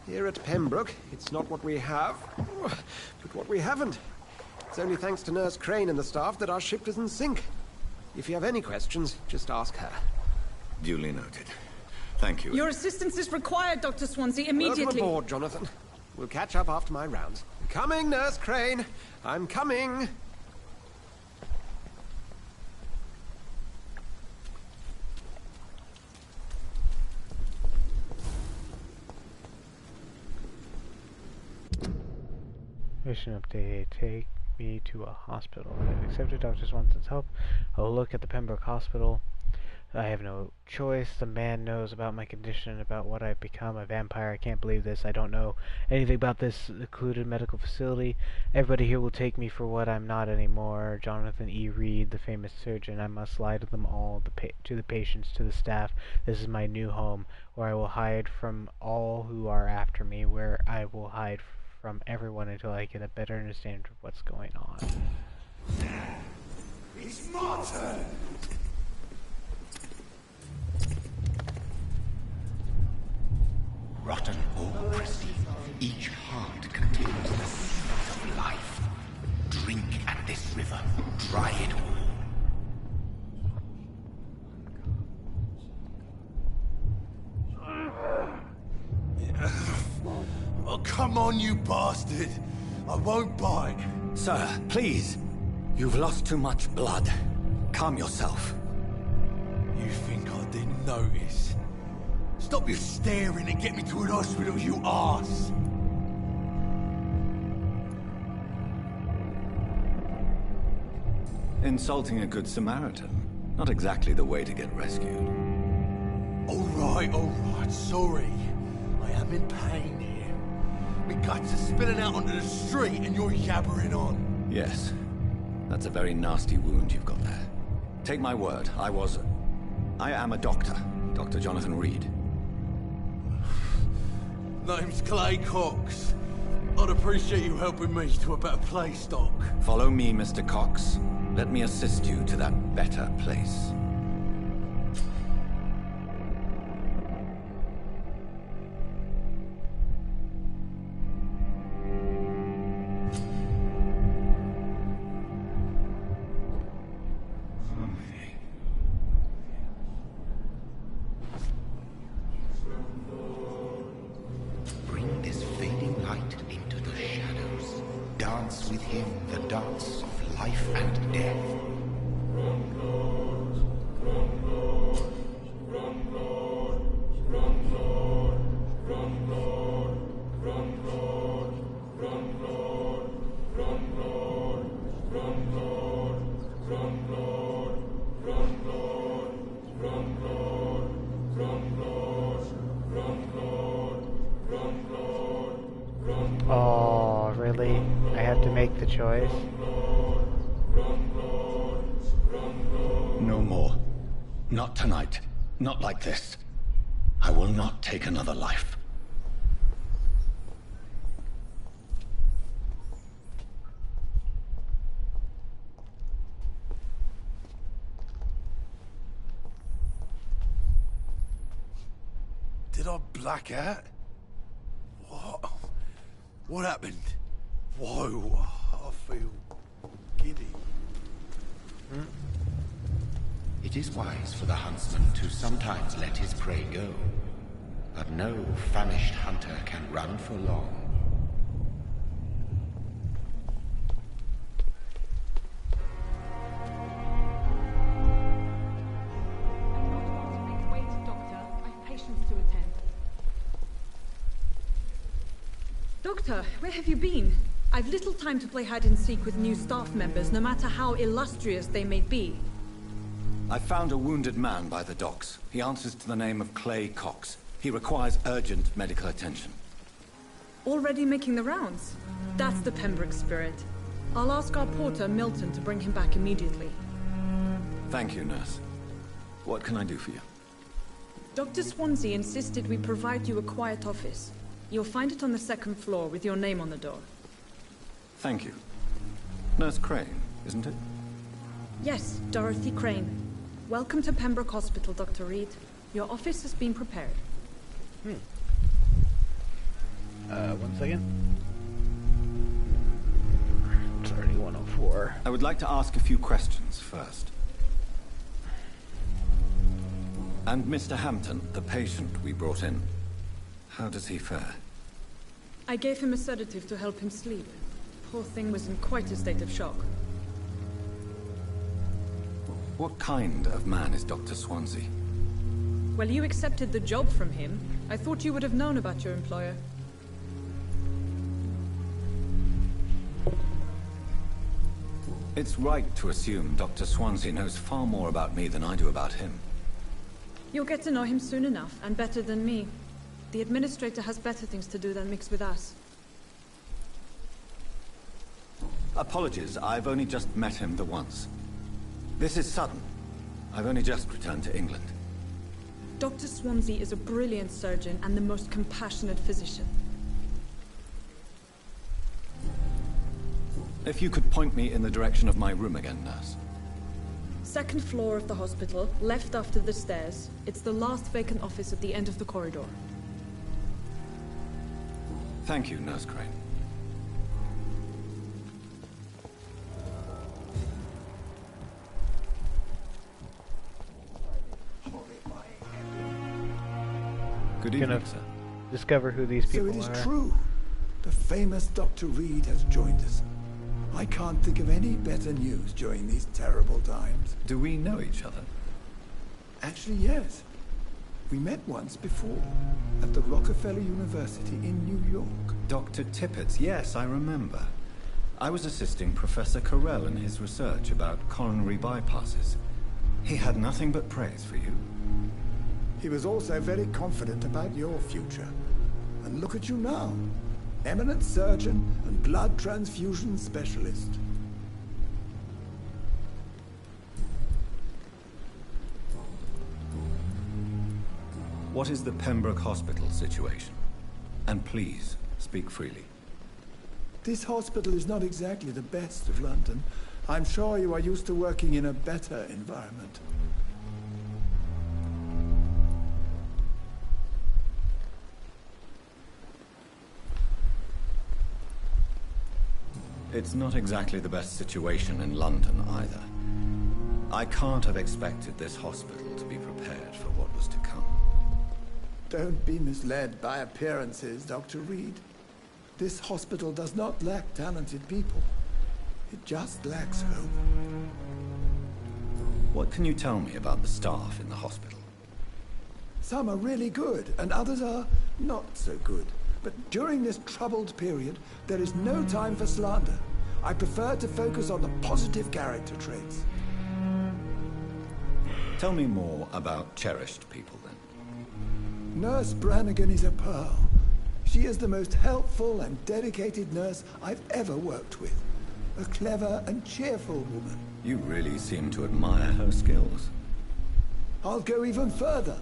Here at Pembroke, it's not what we have, but what we haven't. It's only thanks to Nurse Crane and the staff that our ship doesn't sink. If you have any questions, just ask her. Duly noted. Thank you. Your assistance is required, Dr. Swansea, immediately. Welcome aboard, Jonathan. We'll catch up after my rounds. Coming, Nurse Crane. I'm coming. Mission update. Take me to a hospital. I've accepted Dr. Swanson's help. I'll look at the Pembroke Hospital. I have no choice. The man knows about my condition, about what I've become, a vampire. I can't believe this. I don't know anything about this secluded medical facility. Everybody here will take me for what I'm not anymore. Jonathan E. Reed, the famous surgeon. I must lie to them all, to the patients, to the staff. This is my new home, where I will hide from all who are after me, where I will hide from everyone until I get a better understanding of what's going on. It's my turn! Rotten ore, Christie. Each heart contains the seed of life. Drink at this river. Dry it all. Oh, come on, you bastard! I won't bite. Sir, please. You've lost too much blood. Calm yourself. You think I didn't notice? Stop your staring and get me to an hospital, you arse! Insulting a good Samaritan. Not exactly the way to get rescued. Alright, sorry. I am in pain here. My guts are spilling out onto the street and you're yabbering on. Yes. That's a very nasty wound you've got there. Take my word, I am a doctor. Dr. Jonathan Reed. Name's Clay Cox. I'd appreciate you helping me to a better place, Doc. Follow me, Mr. Cox. Let me assist you to that better place. Bring this fading light into the shadows. Dance with him the dance of life and death. Oh, really? I have to make the choice? No more. Not tonight. Not like this. I will not take another life. Did I black out? What? What happened? Whoa, I feel giddy. It is wise for the huntsman to sometimes let his prey go. But no famished hunter can run for long. Wait, Doctor. I've patients to attend. Doctor, where have you been? I've little time to play hide and seek with new staff members, no matter how illustrious they may be. I found a wounded man by the docks. He answers to the name of Clay Cox. He requires urgent medical attention. Already making the rounds? That's the Pembroke spirit. I'll ask our porter, Milton, to bring him back immediately. Thank you, nurse. What can I do for you? Dr. Swansea insisted we provide you a quiet office. You'll find it on the second floor with your name on the door. Thank you. Nurse Crane, isn't it? Yes, Dorothy Crane. Welcome to Pembroke Hospital, Dr. Reed. Your office has been prepared. 1 second. It's already 104. I would like to ask a few questions first. And Mr. Hampton, the patient we brought in, how does he fare? I gave him a sedative to help him sleep. Poor thing was in quite a state of shock. What kind of man is Dr. Swansea? Well, you accepted the job from him. I thought you would have known about your employer. It's right to assume Dr. Swansea knows far more about me than I do about him. You'll get to know him soon enough, and better than me. The administrator has better things to do than mix with us. Apologies, I've only just met him the once. This is sudden. I've only just returned to England. Dr. Swansea is a brilliant surgeon and the most compassionate physician. If you could point me in the direction of my room again, nurse. Second floor of the hospital, left after the stairs. It's the last vacant office at the end of the corridor. Thank you, Nurse Crane. Good evening, sir. Discover who these people are. So it is true. The famous Dr. Reed has joined us. I can't think of any better news during these terrible times. Do we know each other? Actually, yes. We met once before, at the Rockefeller University in New York. Dr. Tippett, yes, I remember. I was assisting Professor Carell in his research about coronary bypasses. He had nothing but praise for you. He was also very confident about your future. And look at you now. Eminent surgeon and blood transfusion specialist. What is the Pembroke Hospital situation? And please, speak freely. This hospital is not exactly the best of London. I'm sure you are used to working in a better environment. It's not exactly the best situation in London either. I can't have expected this hospital to be prepared for what was to come. Don't be misled by appearances, Dr. Reed. This hospital does not lack talented people. It just lacks hope. What can you tell me about the staff in the hospital? Some are really good, and others are not so good. But during this troubled period, there is no time for slander. I prefer to focus on the positive character traits. Tell me more about cherished people, then. Nurse Brannigan is a pearl. She is the most helpful and dedicated nurse I've ever worked with. A clever and cheerful woman. You really seem to admire her skills. I'll go even further.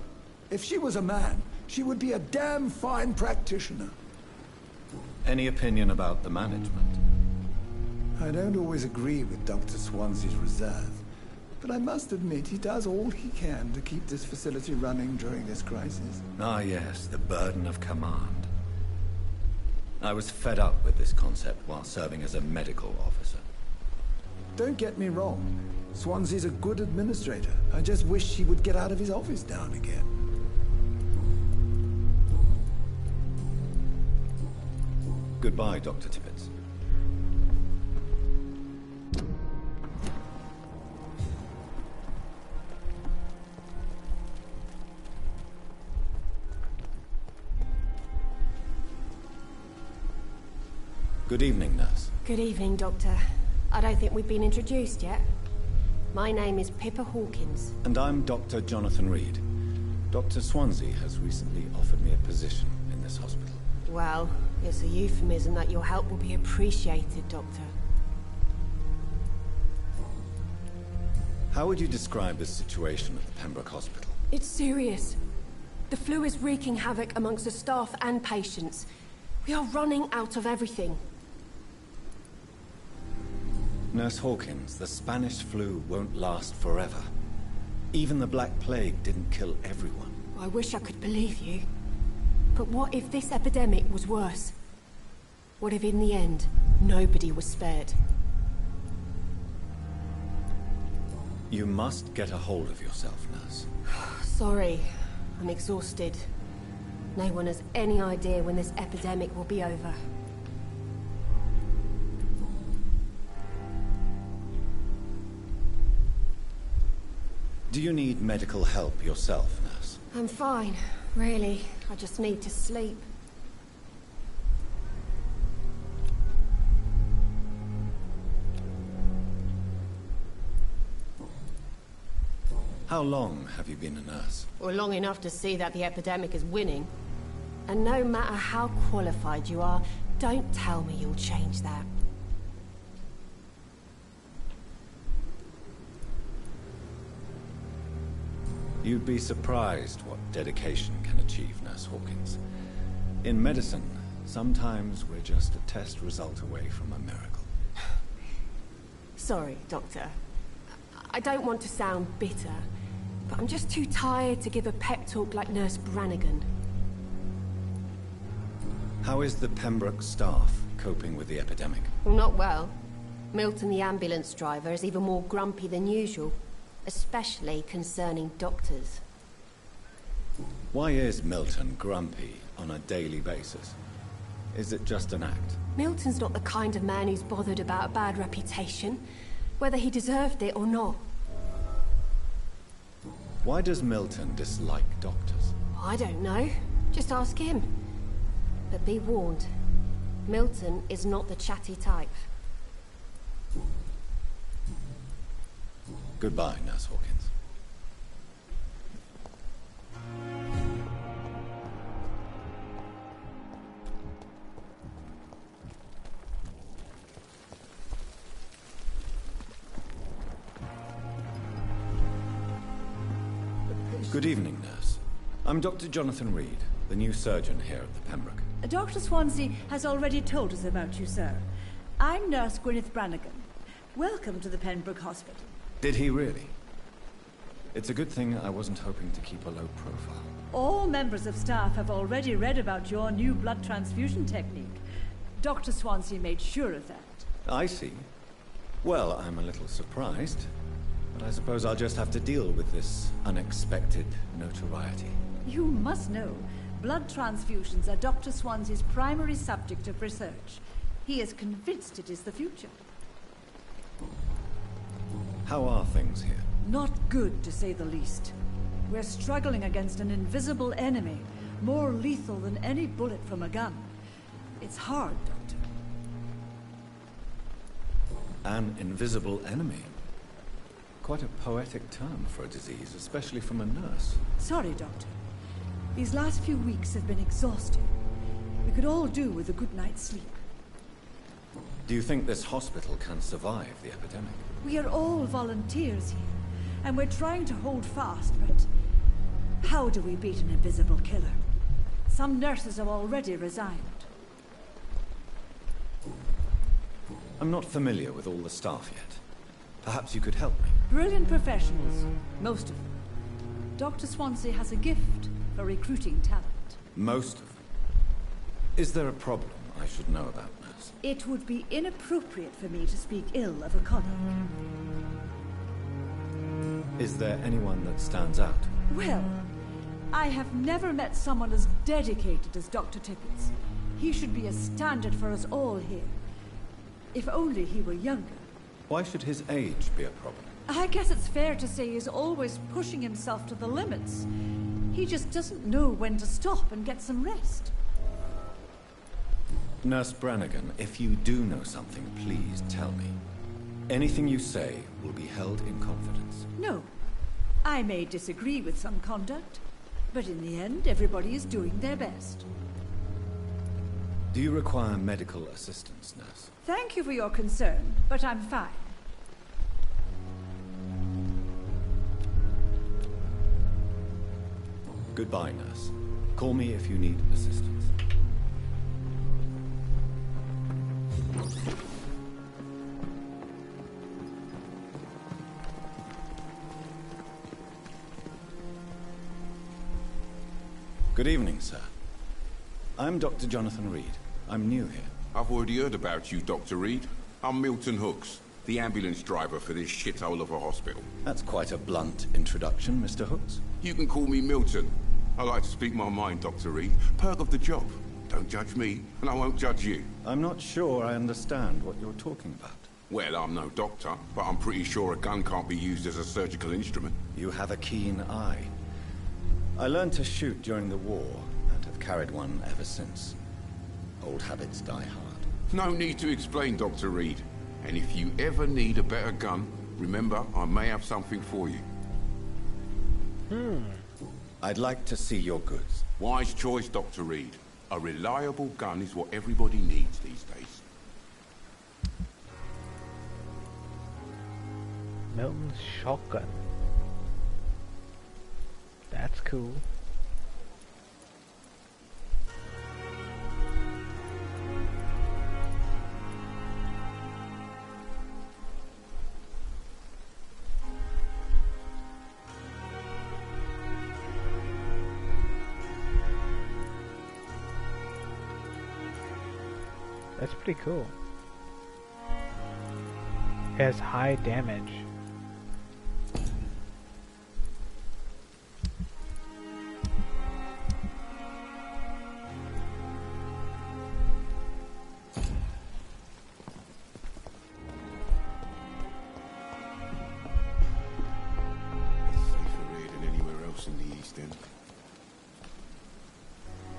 If she was a man, she would be a damn fine practitioner. Any opinion about the management? I don't always agree with Dr. Swansea's reserve, but I must admit he does all he can to keep this facility running during this crisis. Ah yes, the burden of command. I was fed up with this concept while serving as a medical officer. Don't get me wrong. Swansea's a good administrator. I just wish he would get out of his office now and again. Goodbye, Dr. Tippett. Good evening, nurse. Good evening, Doctor. I don't think we've been introduced yet. My name is Pippa Hawkins. And I'm Dr. Jonathan Reed. Dr. Swansea has recently offered me a position in this hospital. Well, it's a euphemism that your help will be appreciated, Doctor. How would you describe the situation at the Pembroke Hospital? It's serious. The flu is wreaking havoc amongst the staff and patients. We are running out of everything. Nurse Hawkins, the Spanish flu won't last forever. Even the Black Plague didn't kill everyone. I wish I could believe you. But what if this epidemic was worse? What if in the end, nobody was spared? You must get a hold of yourself, nurse. Sorry, I'm exhausted. No one has any idea when this epidemic will be over. Do you need medical help yourself, nurse? I'm fine, really. I just need to sleep. How long have you been a nurse? Well, long enough to see that the epidemic is winning. And no matter how qualified you are, don't tell me you'll change that. You'd be surprised what dedication can achieve, Nurse Hawkins. In medicine, sometimes we're just a test result away from a miracle. Sorry, Doctor. I don't want to sound bitter, but I'm just too tired to give a pep talk like Nurse Brannigan. How is the Pembroke staff coping with the epidemic? Well, not well. Milton, the ambulance driver, is even more grumpy than usual, especially concerning doctors. Why is Milton grumpy on a daily basis? Is it just an act? Milton's not the kind of man who's bothered about a bad reputation, whether he deserved it or not. Why does Milton dislike doctors? I don't know. Just ask him. But be warned, Milton is not the chatty type. Goodbye, Nurse Hawkins. Good evening, nurse. I'm Dr. Jonathan Reed, the new surgeon here at the Pembroke. Dr. Swansea has already told us about you, sir. I'm Nurse Gwyneth Brannigan. Welcome to the Pembroke Hospital. Did he really? It's a good thing I wasn't hoping to keep a low profile. All members of staff have already read about your new blood transfusion technique. Dr. Swansea made sure of that. I see. Well, I'm a little surprised, but I suppose I'll just have to deal with this unexpected notoriety. You must know, blood transfusions are Dr. Swansea's primary subject of research. He is convinced it is the future. How are things here? Not good, to say the least. We're struggling against an invisible enemy, more lethal than any bullet from a gun. It's hard, Doctor. An invisible enemy? Quite a poetic term for a disease, especially from a nurse. Sorry, Doctor. These last few weeks have been exhausting. We could all do with a good night's sleep. Do you think this hospital can survive the epidemic? We are all volunteers here, and we're trying to hold fast, but how do we beat an invisible killer? Some nurses have already resigned. I'm not familiar with all the staff yet. Perhaps you could help me. Brilliant professionals, most of them. Dr. Swansea has a gift for recruiting talent. Most of them? Is there a problem I should know about, nurse? It would be inappropriate for me to speak ill of a colleague. Is there anyone that stands out? Well, I have never met someone as dedicated as Dr. Tippins. He should be a standard for us all here. If only he were younger. Why should his age be a problem? I guess it's fair to say he's always pushing himself to the limits. He just doesn't know when to stop and get some rest. Nurse Brannigan, if you do know something, please tell me. Anything you say will be held in confidence. No. I may disagree with some conduct, but in the end, everybody is doing their best. Do you require medical assistance, nurse? Thank you for your concern, but I'm fine. Goodbye, nurse. Call me if you need assistance. Good evening, sir. I'm Dr. Jonathan Reed. I'm new here. I've already heard about you, Dr. Reed. I'm Milton Hooks, the ambulance driver for this shithole of a hospital. That's quite a blunt introduction, Mr. Hooks. You can call me Milton. I like to speak my mind, Dr. Reed. Perk of the job. Don't judge me, and I won't judge you. I'm not sure I understand what you're talking about. Well, I'm no doctor, but I'm pretty sure a gun can't be used as a surgical instrument. You have a keen eye. I learned to shoot during the war, and have carried one ever since. Old habits die hard. No need to explain, Dr. Reed. And if you ever need a better gun, remember, I may have something for you. I'd like to see your goods. Wise choice, Dr. Reed. A reliable gun is what everybody needs these days. Milton's shotgun. That's cool. That's pretty cool. It has high damage. Safer here than anywhere else in the East End.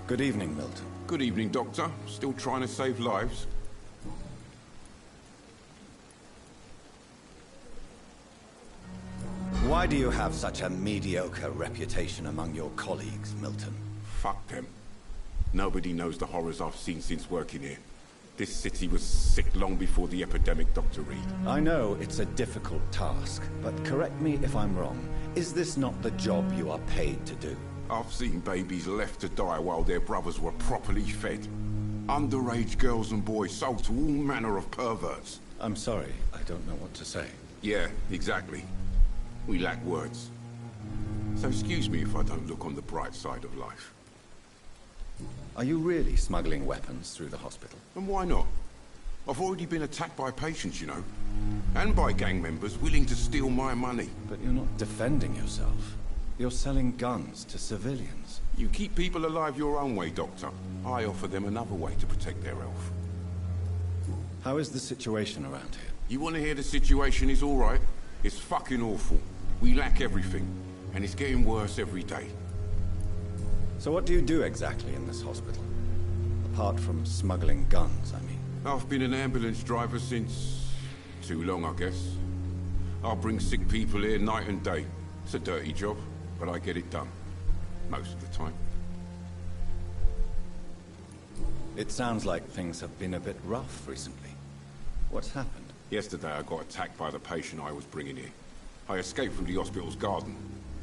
Good evening, Milton. Good evening, Doctor. Still trying to save lives? Why do you have such a mediocre reputation among your colleagues, Milton? Fuck them. Nobody knows the horrors I've seen since working here. This city was sick long before the epidemic, Dr. Reed. I know it's a difficult task, but correct me if I'm wrong. Is this not the job you are paid to do? I've seen babies left to die while their brothers were properly fed. Underage girls and boys sold to all manner of perverts. I'm sorry, I don't know what to say. Yeah, exactly. We lack words. So excuse me if I don't look on the bright side of life. Are you really smuggling weapons through the hospital? And why not? I've already been attacked by patients, you know. And by gang members willing to steal my money. But you're not defending yourself. You're selling guns to civilians. You keep people alive your own way, Doctor. I offer them another way to protect their health. How is the situation around here? You want to hear the situation is all right? It's fucking awful. We lack everything, and it's getting worse every day. So what do you do exactly in this hospital? Apart from smuggling guns, I mean. I've been an ambulance driver since... too long, I guess. I'll bring sick people here night and day. It's a dirty job, but I get it done. Most of the time. It sounds like things have been a bit rough recently. What's happened? Yesterday I got attacked by the patient I was bringing here. I escaped from the hospital's garden,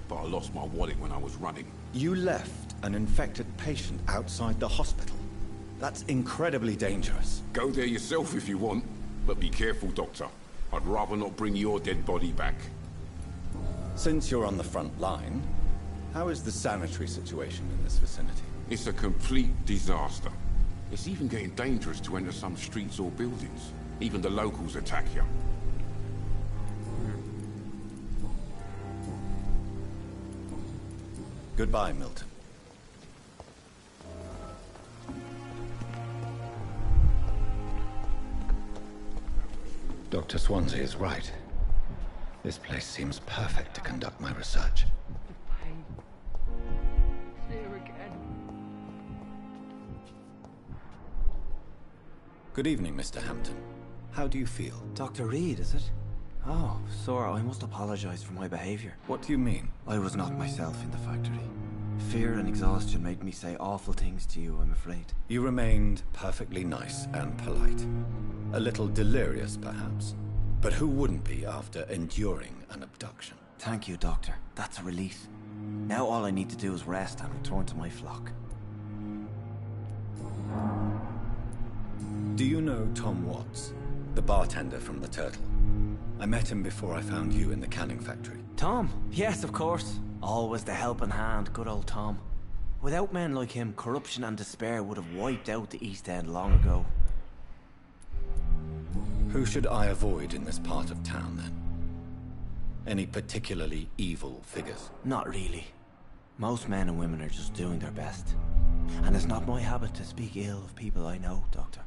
but I lost my wallet when I was running. You left an infected patient outside the hospital? That's incredibly dangerous. Go there yourself if you want, but be careful, Doctor. I'd rather not bring your dead body back. Since you're on the front line, how is the sanitary situation in this vicinity? It's a complete disaster. It's even getting dangerous to enter some streets or buildings. Even the locals attack you. Goodbye, Milton. Dr. Swansea is right. This place seems perfect to conduct my research. Good evening, Mr. Hampton. How do you feel? Dr. Reed, is it? Oh, sir, I must apologize for my behavior. What do you mean? I was not myself in the factory. Fear and exhaustion made me say awful things to you, I'm afraid. You remained perfectly nice and polite. A little delirious, perhaps. But who wouldn't be after enduring an abduction? Thank you, Doctor. That's a relief. Now all I need to do is rest and return to my flock. Do you know Tom Watts, the bartender from the Turtle? I met him before I found you in the canning factory. Tom? Yes, of course. Always the helping hand, good old Tom. Without men like him, corruption and despair would have wiped out the East End long ago. Who should I avoid in this part of town, then? Any particularly evil figures? Not really. Most men and women are just doing their best. And it's not my habit to speak ill of people I know, Doctor.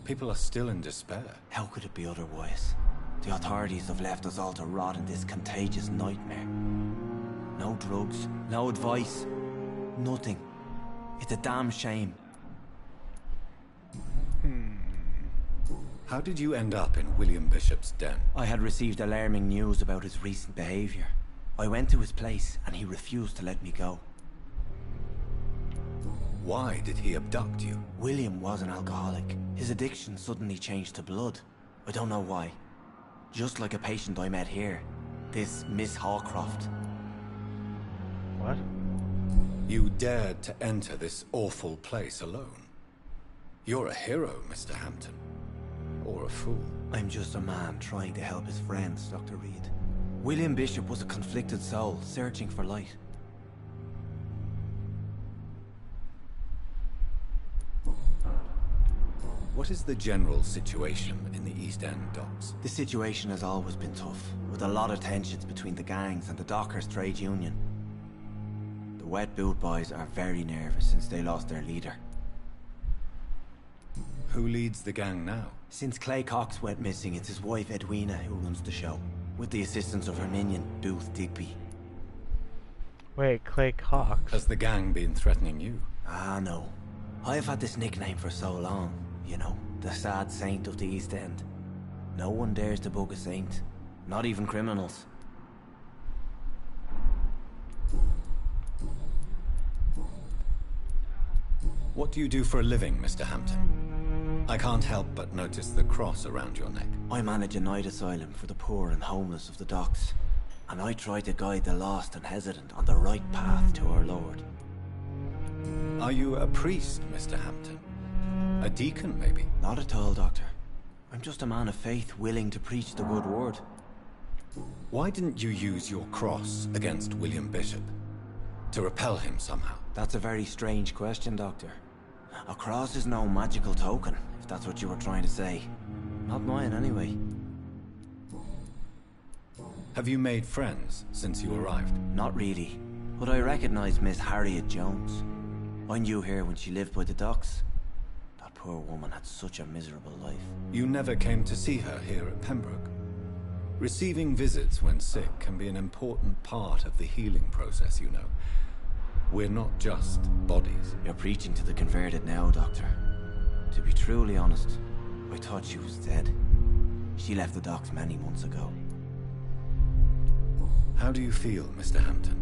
People are still in despair. How could it be otherwise? The authorities have left us all to rot in this contagious nightmare. No drugs, no advice, nothing. It's a damn shame. How did you end up in William Bishop's den? I had received alarming news about his recent behavior. I went to his place and he refused to let me go. Why did he abduct you? William was an alcoholic. His addiction suddenly changed to blood. I don't know why. Just like a patient I met here. This Miss Hawcroft. What? You dared to enter this awful place alone. You're a hero, Mr. Hampton. Or a fool. I'm just a man trying to help his friends, Dr. Reed. William Bishop was a conflicted soul, searching for light. What is the general situation in the East End docks? The situation has always been tough, with a lot of tensions between the gangs and the dockers' trade union. The Wet Boot Boys are very nervous since they lost their leader. Who leads the gang now? Since Clay Cox went missing, it's his wife Edwina who runs the show, with the assistance of her minion, Booth Digby. Wait, Clay Cox? Has the gang been threatening you? Ah, no. I've had this nickname for so long, you know, the sad saint of the East End. No one dares to bug a saint, not even criminals. What do you do for a living, Mr. Hampton? I can't help but notice the cross around your neck. I manage a night asylum for the poor and homeless of the docks, and I try to guide the lost and hesitant on the right path to our Lord. Are you a priest, Mr. Hampton? A deacon, maybe? Not at all, Doctor. I'm just a man of faith willing to preach the good word. Why didn't you use your cross against William Bishop? To repel him somehow? That's a very strange question, Doctor. A cross is no magical token, if that's what you were trying to say. Not mine, anyway. Have you made friends since you arrived? Not really, but I recognize Miss Harriet Jones. I knew her when she lived by the docks. That poor woman had such a miserable life. You never came to see her here at Pembroke? Receiving visits when sick can be an important part of the healing process, you know. We're not just bodies. You're preaching to the converted now, Doctor. To be truly honest, I thought she was dead. She left the docks many months ago. How do you feel, Mr. Hampton?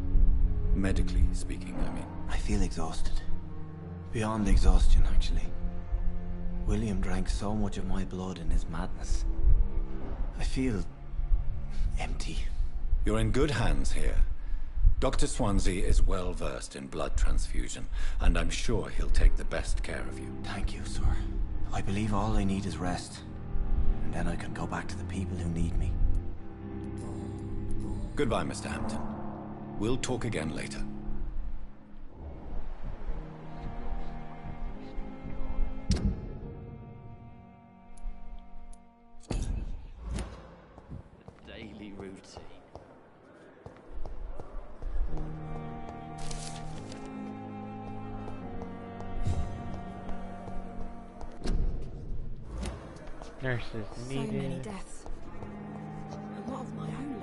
Medically speaking, I mean. I feel exhausted. Beyond exhaustion, actually. William drank so much of my blood in his madness. I feel empty. You're in good hands here. Dr. Swansea is well versed in blood transfusion, and I'm sure he'll take the best care of you. Thank you, sir. I believe all I need is rest, and then I can go back to the people who need me. Goodbye, Mr. Hampton. We'll talk again later. Daily routine. Nurses needed. So many deaths. A lot of my own.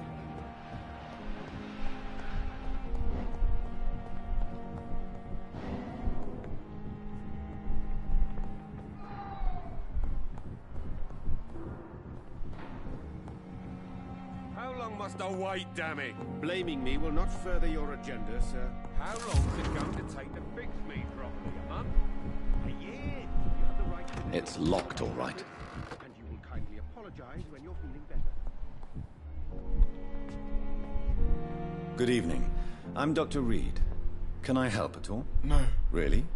How long must I wait, damn it? Blaming me will not further your agenda, sir. How long's it going to take to fix me properly, a month? A year? You have the right to do It's locked, all right. and you will kindly apologize when you're feeling better. Good evening. I'm Dr. Reed. Can I help at all? No. Really?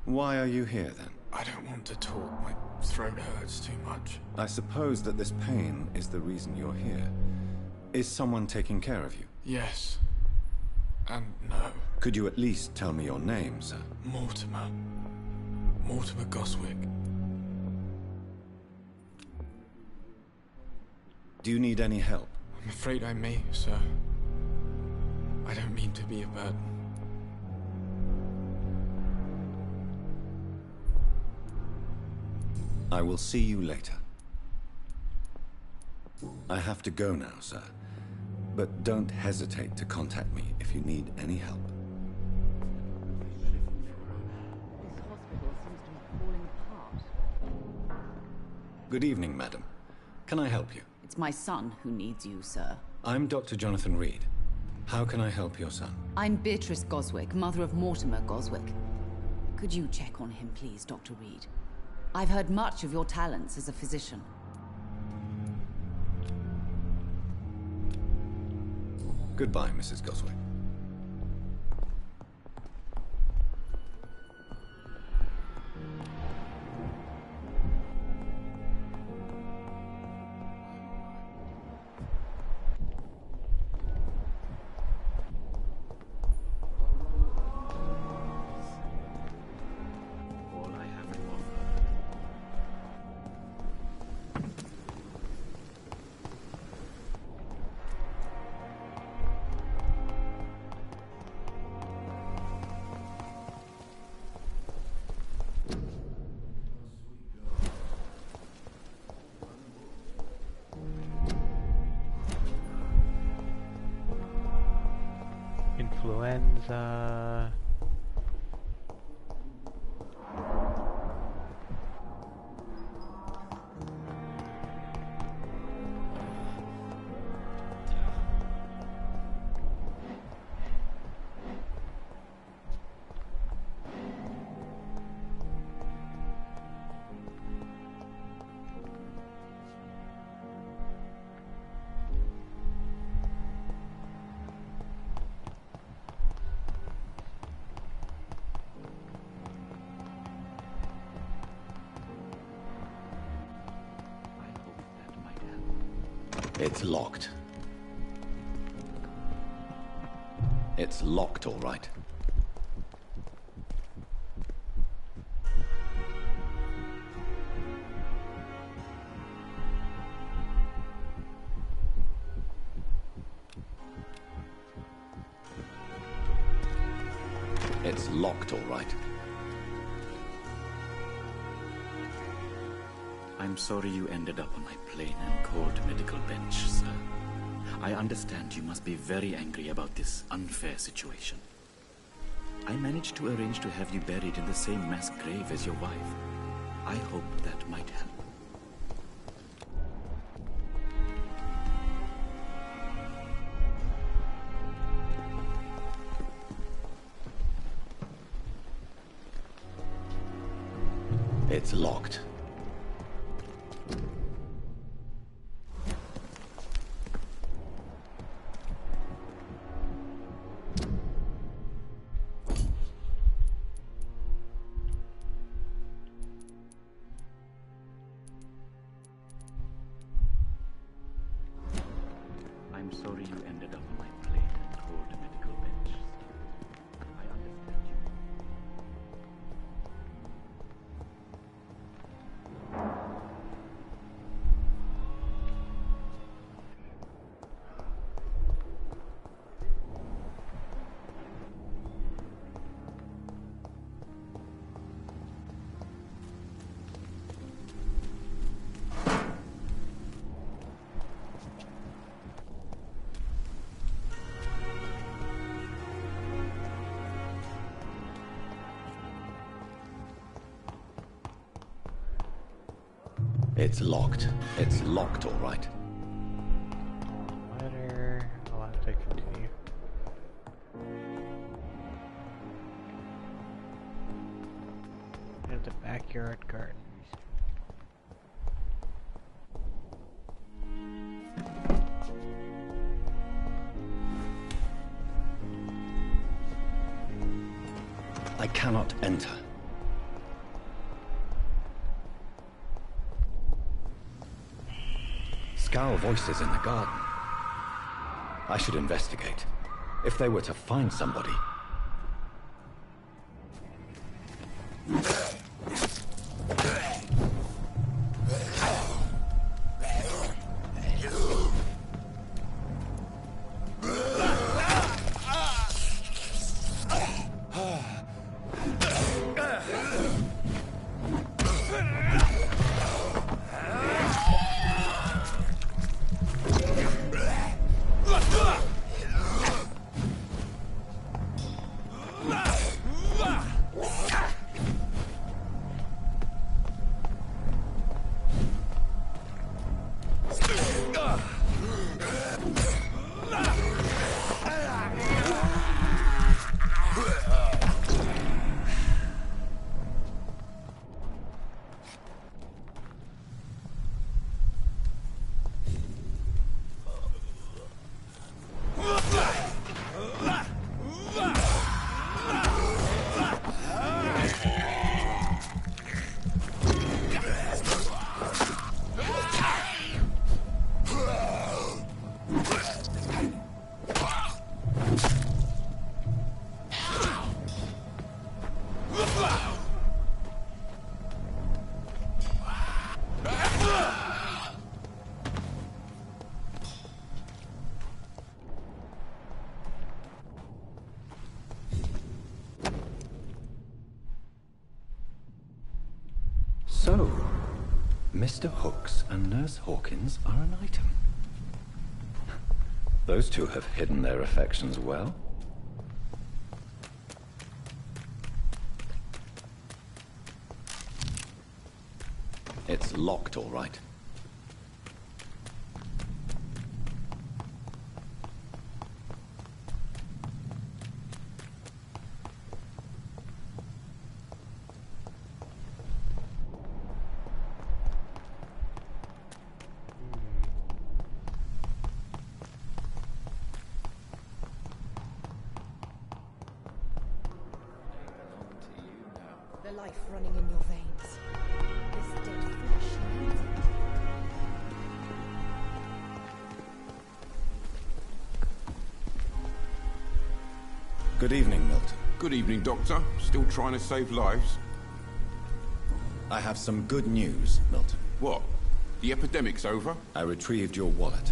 Why are you here, then? I don't want to talk. My throat hurts too much. I suppose that this pain is the reason you're here. Is someone taking care of you? Yes. And no. Could you at least tell me your name, sir? Mortimer. Mortimer Goswick. Do you need any help? I'm afraid I may, sir. I don't mean to be a burden. I will see you later. I have to go now, sir. But don't hesitate to contact me if you need any help. This hospital seems to be falling apart. Good evening, madam. Can I help you? It's my son who needs you, sir. I'm Dr. Jonathan Reed. How can I help your son? I'm Beatrice Goswick, mother of Mortimer Goswick. Could you check on him, please, Dr. Reed? I've heard much of your talents as a physician. Goodbye, Mrs. Goswick. Influenza. It's locked. It's locked, all right. It's locked, all right. I'm sorry you ended up on my plain and cold medical bench, sir. I understand you must be very angry about this unfair situation. I managed to arrange to have you buried in the same mass grave as your wife. I hope that might help. It's locked. I'm sorry you ended up on my plain and cold medical bench. I understand you. It's locked. It's locked, all right. Letter. I'll have to continue. At the backyard gardens. I cannot enter. Scowl voices in the garden. I should investigate. If they were to find somebody... So, Mr. Hooks and Nurse Hawkins are an item. Those two have hidden their affections well. It's locked, all right. The life running in your veins. This dead flesh needs it. Good evening, Milton. Good evening, Doctor. Still trying to save lives? I have some good news, Milton. What? The epidemic's over? I retrieved your wallet,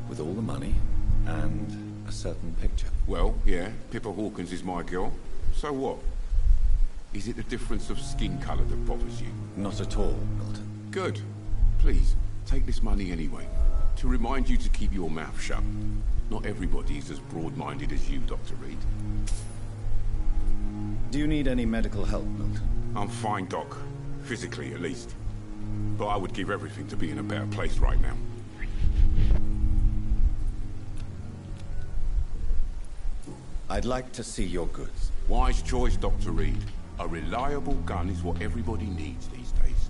with all the money, and a certain picture. Well, yeah, Pippa Hawkins is my girl. So what? Is it the difference of skin colour that bothers you? Not at all, Milton. Good. Please, take this money anyway. To remind you to keep your mouth shut. Not everybody is as broad-minded as you, Dr. Reed. Do you need any medical help, Milton? I'm fine, Doc. Physically, at least. But I would give everything to be in a better place right now. I'd like to see your goods. Wise choice, Dr. Reed. A reliable gun is what everybody needs these days.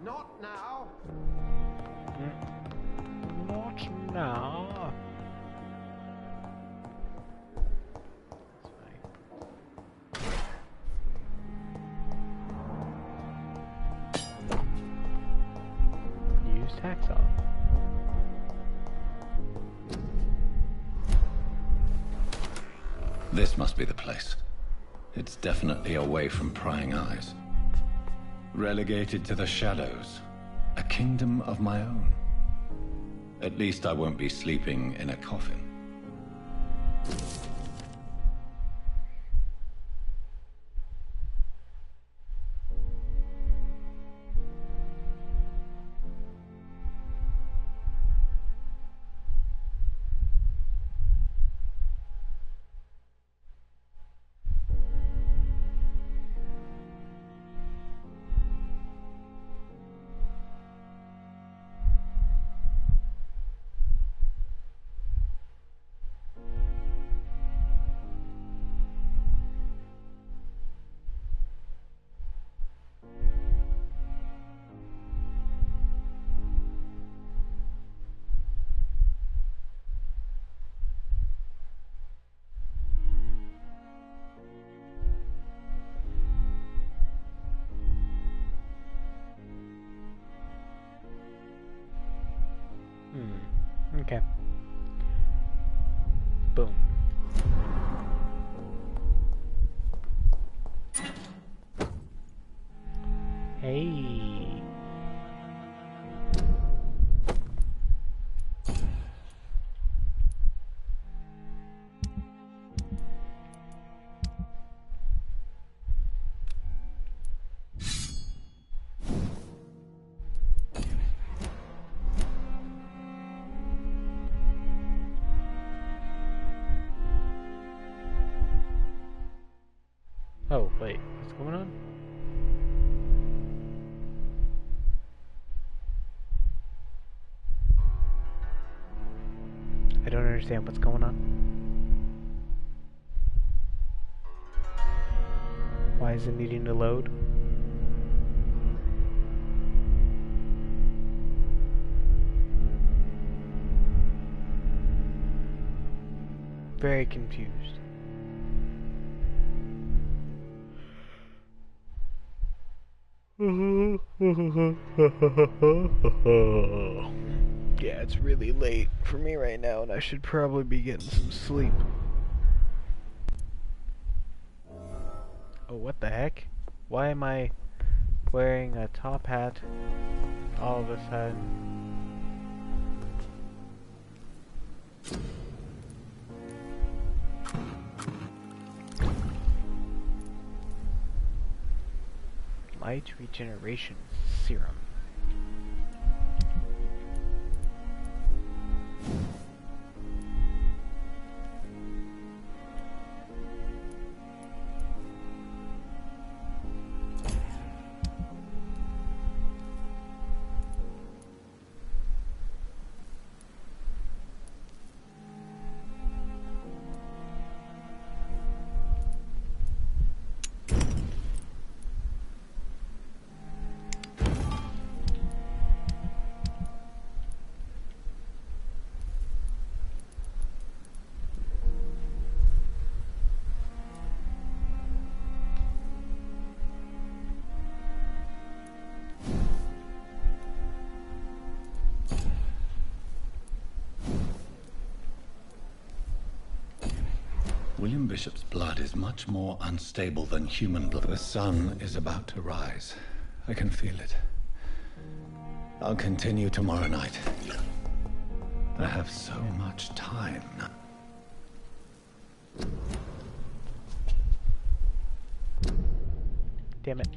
Not now. Not now. Use hacksaw. This must be the place. It's definitely away from prying eyes. Relegated to the shadows. A kingdom of my own. At least I won't be sleeping in a coffin. Oh, wait, what's going on? I don't understand what's going on. Why is it needing to load? Very confused. Yeah, it's really late for me right now, and I should probably be getting some sleep. Oh, what the heck? Why am I wearing a top hat all of a sudden? Light regeneration serum. William Bishop's blood is much more unstable than human blood. The sun is about to rise. I can feel it. I'll continue tomorrow night. I have so much time. Damn it.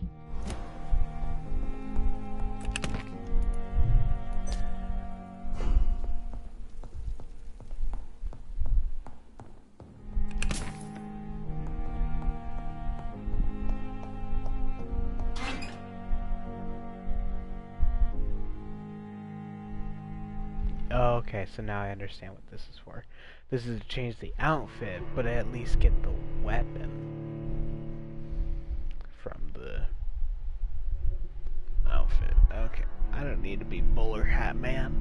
Okay, so now I understand what this is for. This is to change the outfit, but at least get the weapon from the outfit. Okay, I don't need to be Bowler Hat Man.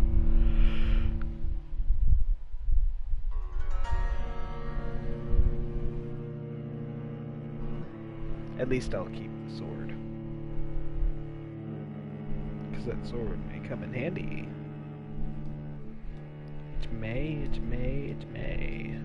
At least I'll keep the sword, because that sword may come in handy. It's May, it's May, it's May.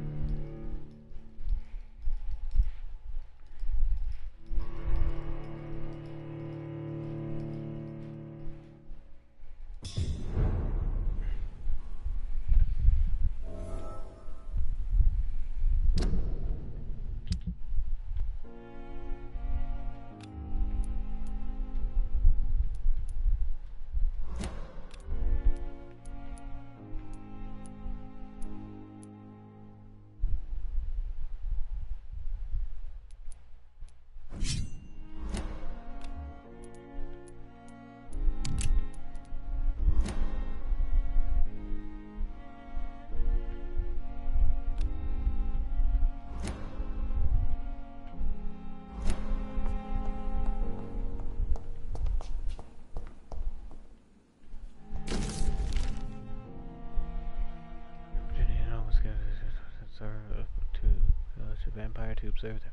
Vampire to observe the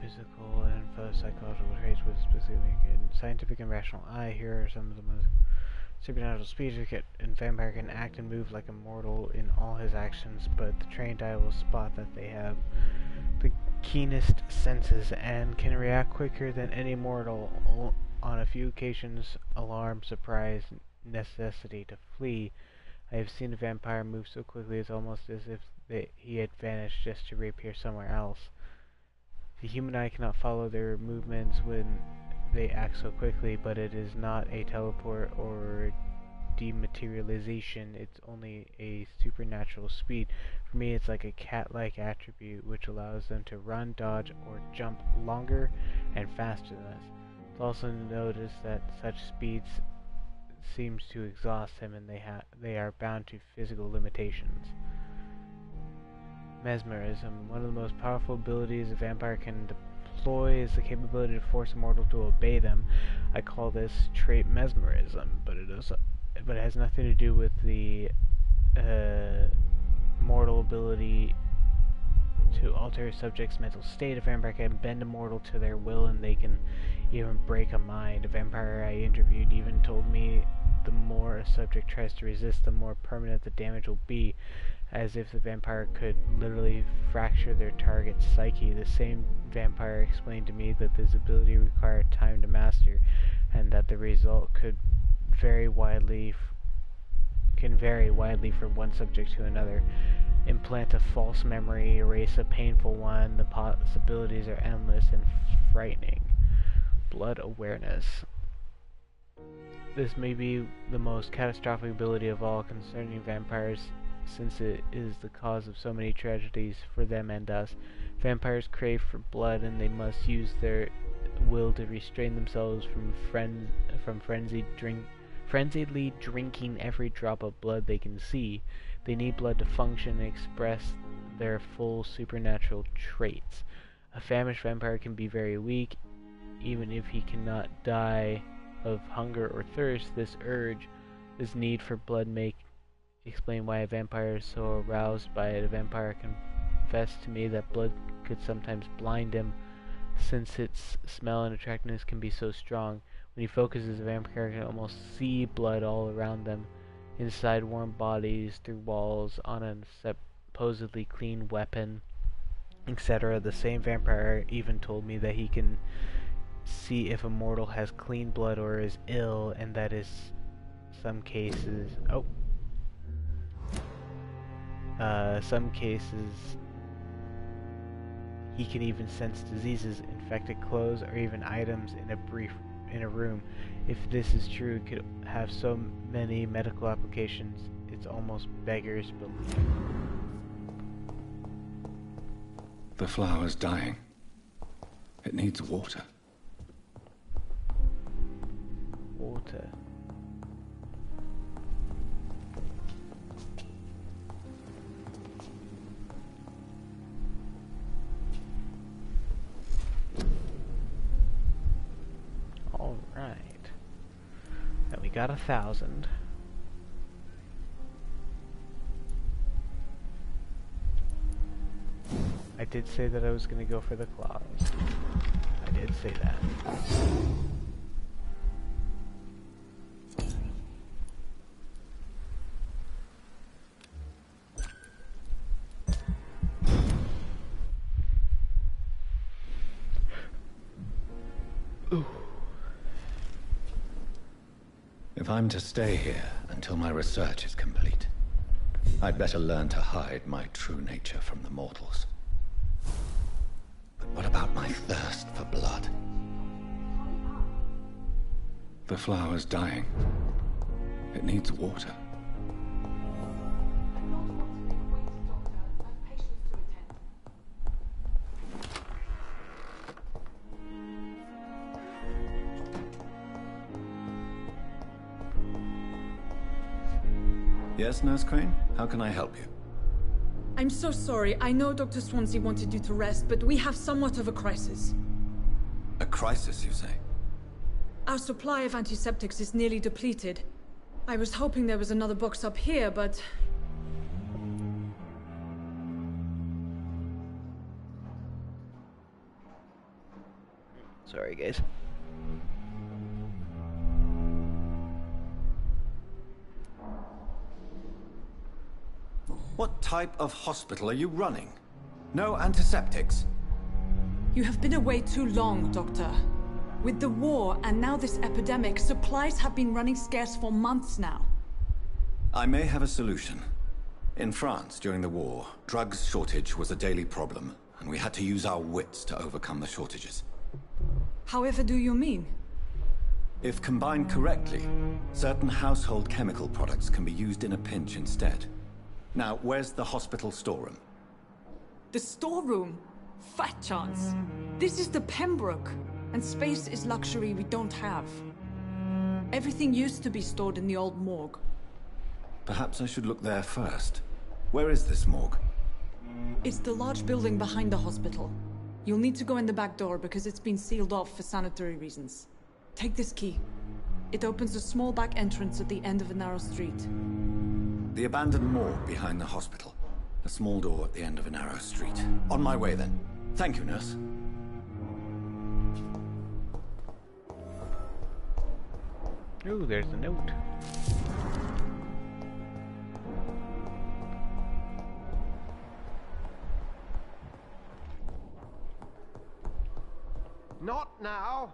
physical and psychological traits with specific and scientific and rational eye. Here are some of the most supernatural speeds. And Vampire can act and move like a mortal in all his actions, but the trained eye will spot that they have the keenest senses and can react quicker than any mortal. On a few occasions, alarm, surprise, necessity to flee. I have seen a vampire move so quickly it's almost as if he had vanished just to reappear somewhere else. The human eye cannot follow their movements when they act so quickly, but it is not a teleport or dematerialization, it's only a supernatural speed. For me, it's like a cat-like attribute which allows them to run, dodge, or jump longer and faster than us. It's also noticed that such speeds seems to exhaust him, and they are bound to physical limitations. Mesmerism. One of the most powerful abilities a vampire can deploy is the capability to force a mortal to obey them. I call this trait mesmerism, but it has nothing to do with the mortal ability to alter a subject's mental state. A vampire can bend a mortal to their will, and they can even break a mind. A vampire I interviewed even told me the more a subject tries to resist, the more permanent the damage will be, as if the vampire could literally fracture their target's psyche. The same vampire explained to me that this ability required time to master, and that the result could vary widely from one subject to another. Implant a false memory, erase a painful one. The possibilities are endless and frightening. Blood awareness. This may be the most catastrophic ability of all concerning vampires, since it is the cause of so many tragedies for them and us. Vampires crave for blood, and they must use their will to restrain themselves from frenziedly drinking every drop of blood they can see. They need blood to function and express their full supernatural traits. A famished vampire can be very weak, even if he cannot die of hunger or thirst. This need for blood may explain why a vampire is so aroused by it. A vampire confessed to me that blood could sometimes blind him, since its smell and attractiveness can be so strong. When he focuses, a vampire can almost see blood all around them, inside warm bodies, through walls, on a supposedly clean weapon, etc. The same vampire even told me that he can see if a mortal has clean blood or is ill, and that is some cases he can even sense diseases, infected clothes, or even items in a room. If this is true, it could have so many medical applications, it's almost beggars belief. The flower's dying. It needs water. Water. Alright. Then we got 1,000. I did say that I was going to go for the claws. I did say that. Ooh. If I'm to stay here until my research is complete, I'd better learn to hide my true nature from the mortals. But what about my thirst for blood? The flower's dying. It needs water. Yes, Nurse Crane? How can I help you? I'm so sorry. I know Dr. Swansea wanted you to rest, but we have somewhat of a crisis. A crisis, you say? Our supply of antiseptics is nearly depleted. I was hoping there was another box up here, but... Sorry, guys. What type of hospital are you running? No antiseptics? You have been away too long, Doctor. With the war and now this epidemic, supplies have been running scarce for months now. I may have a solution. In France, during the war, drugs shortage was a daily problem, and we had to use our wits to overcome the shortages. However do you mean? If combined correctly, certain household chemical products can be used in a pinch instead. Now, where's the hospital storeroom? The storeroom? Fat chance. This is the Pembroke, and space is luxury we don't have. Everything used to be stored in the old morgue. Perhaps I should look there first. Where is this morgue? It's the large building behind the hospital. You'll need to go in the back door because it's been sealed off for sanitary reasons. Take this key. It opens a small back entrance at the end of a narrow street. The abandoned morgue behind the hospital. A small door at the end of a narrow street. On my way then. Thank you, nurse. Ooh, there's a note. Not now!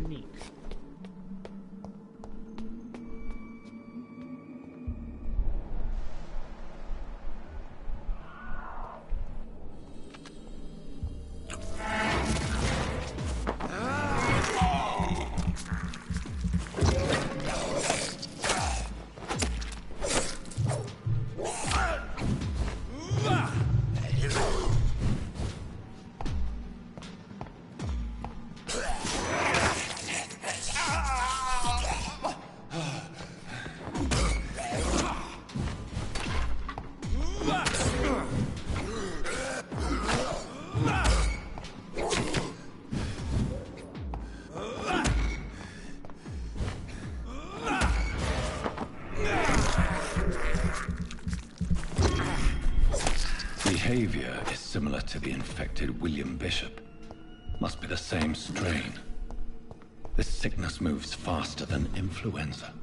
Neat. Behavior is similar to the infected William Bishop. Must be the same strain. This sickness moves faster than influenza.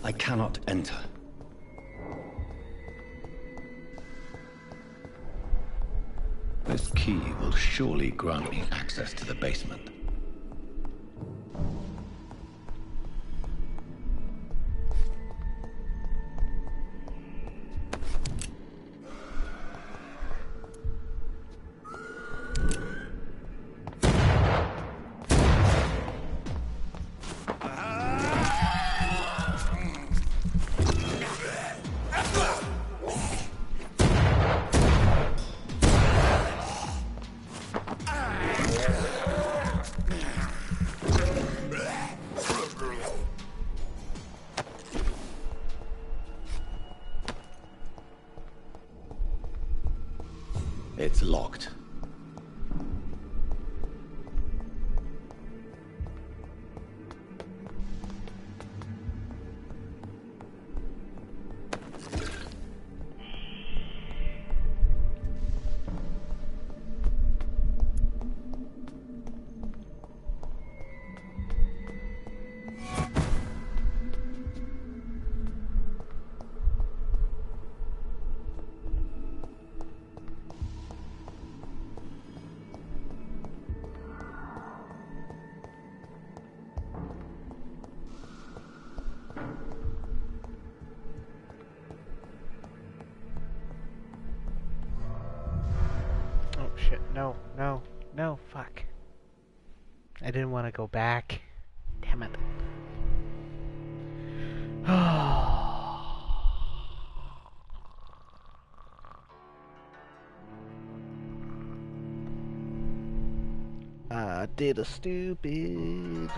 I cannot enter. This key will surely grant me access to the basement. It's locked. Oh shit, no, no, no, fuck. I didn't want to go back. Damn it. I did a stupid.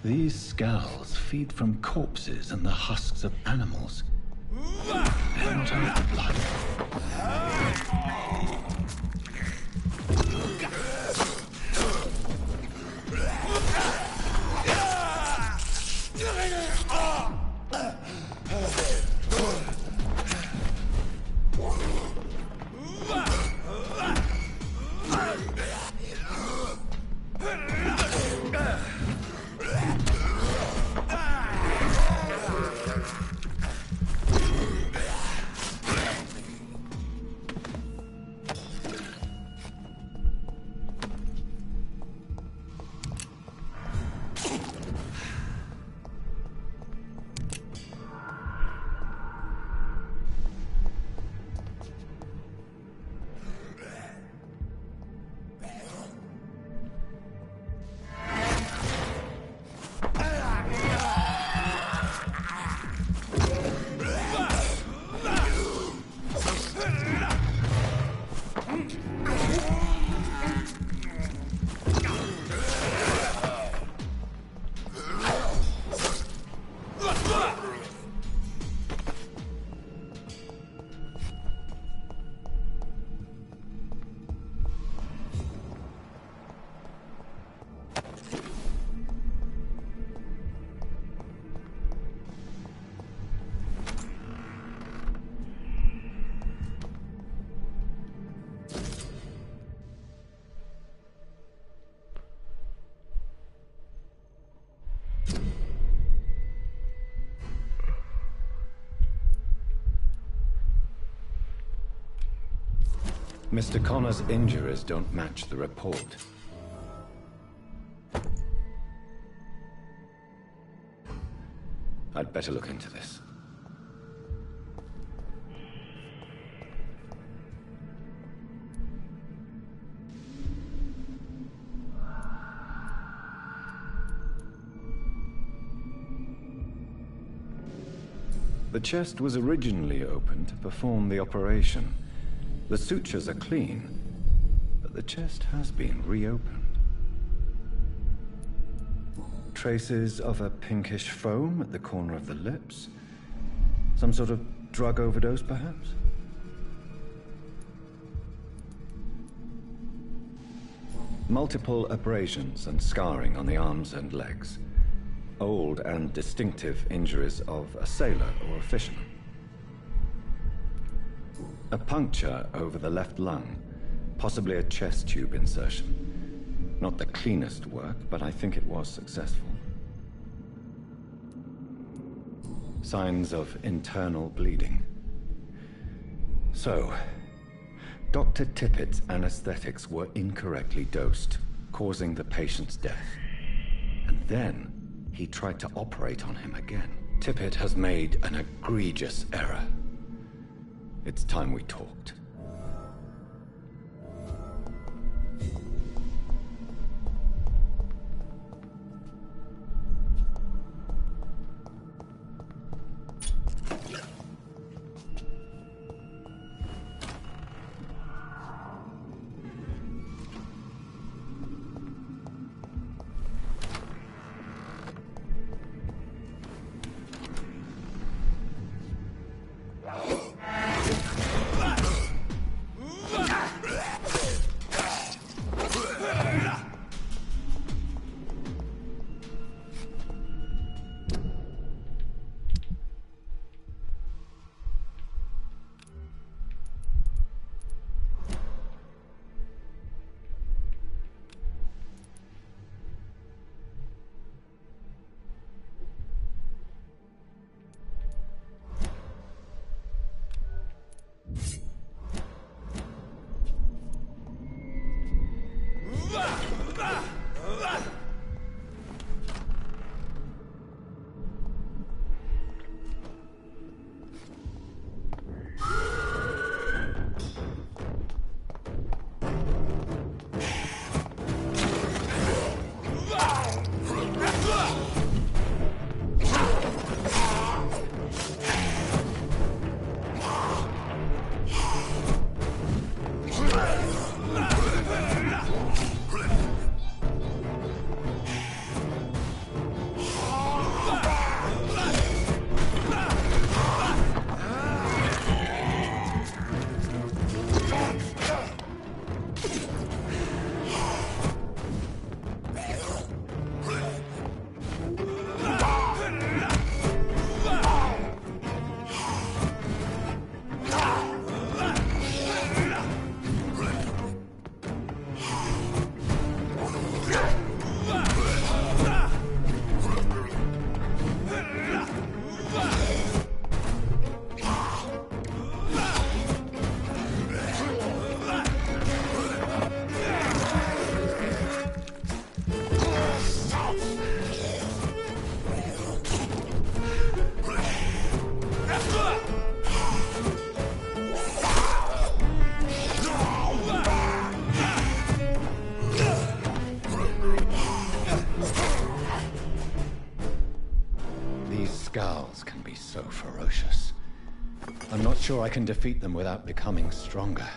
These skulls feed from corpses and the husks of animals. They're not out of blood. Mr. Connor's injuries don't match the report. I'd better look into this. The chest was originally opened to perform the operation. The sutures are clean, but the chest has been reopened. Traces of a pinkish foam at the corner of the lips. Some sort of drug overdose, perhaps? Multiple abrasions and scarring on the arms and legs. Old and distinctive injuries of a sailor or a fisherman. A puncture over the left lung, possibly a chest tube insertion. Not the cleanest work, but I think it was successful. Signs of internal bleeding. So, Dr. Tippett's anesthetics were incorrectly dosed, causing the patient's death. And then, he tried to operate on him again. Tippett has made an egregious error. It's time we talked. Scowls can be so ferocious. I'm not sure I can defeat them without becoming stronger.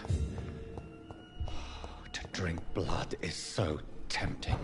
To drink blood is so tempting.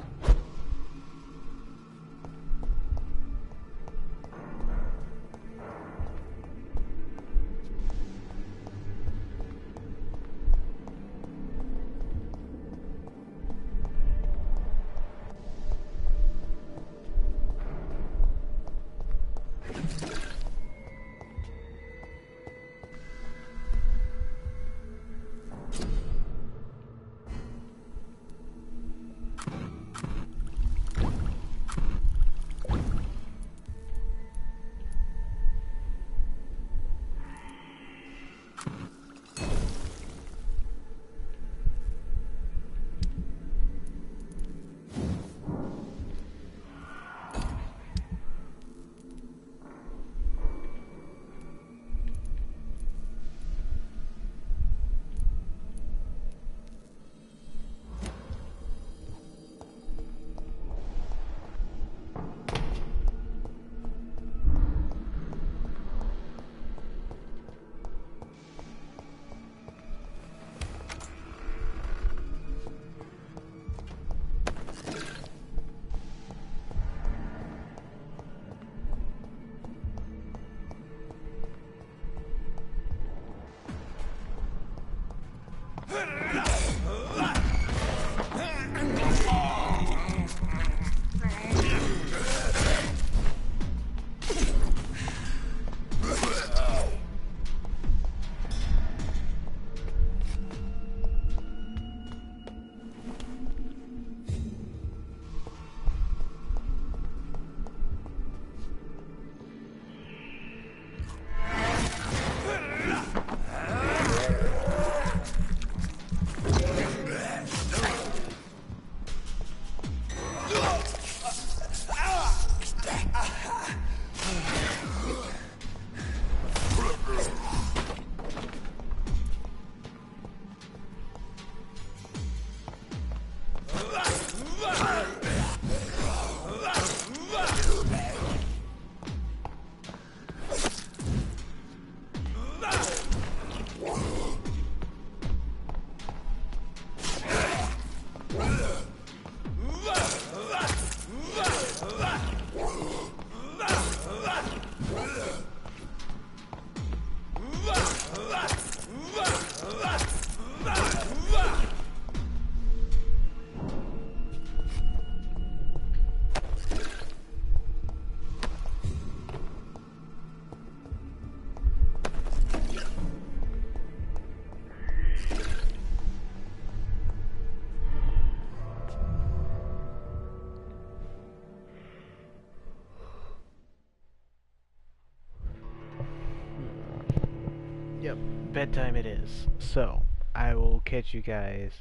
Yep, bedtime it is. So, I will catch you guys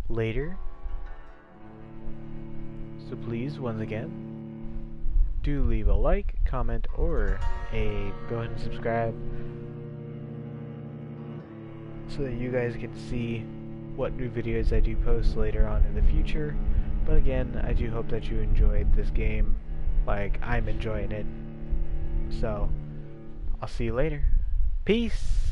later. So please, once again, do leave a like, comment, or go ahead and subscribe so that you guys can see what new videos I do post later on in the future. But again, I do hope that you enjoyed this game like I'm enjoying it. So, I'll see you later. Peace!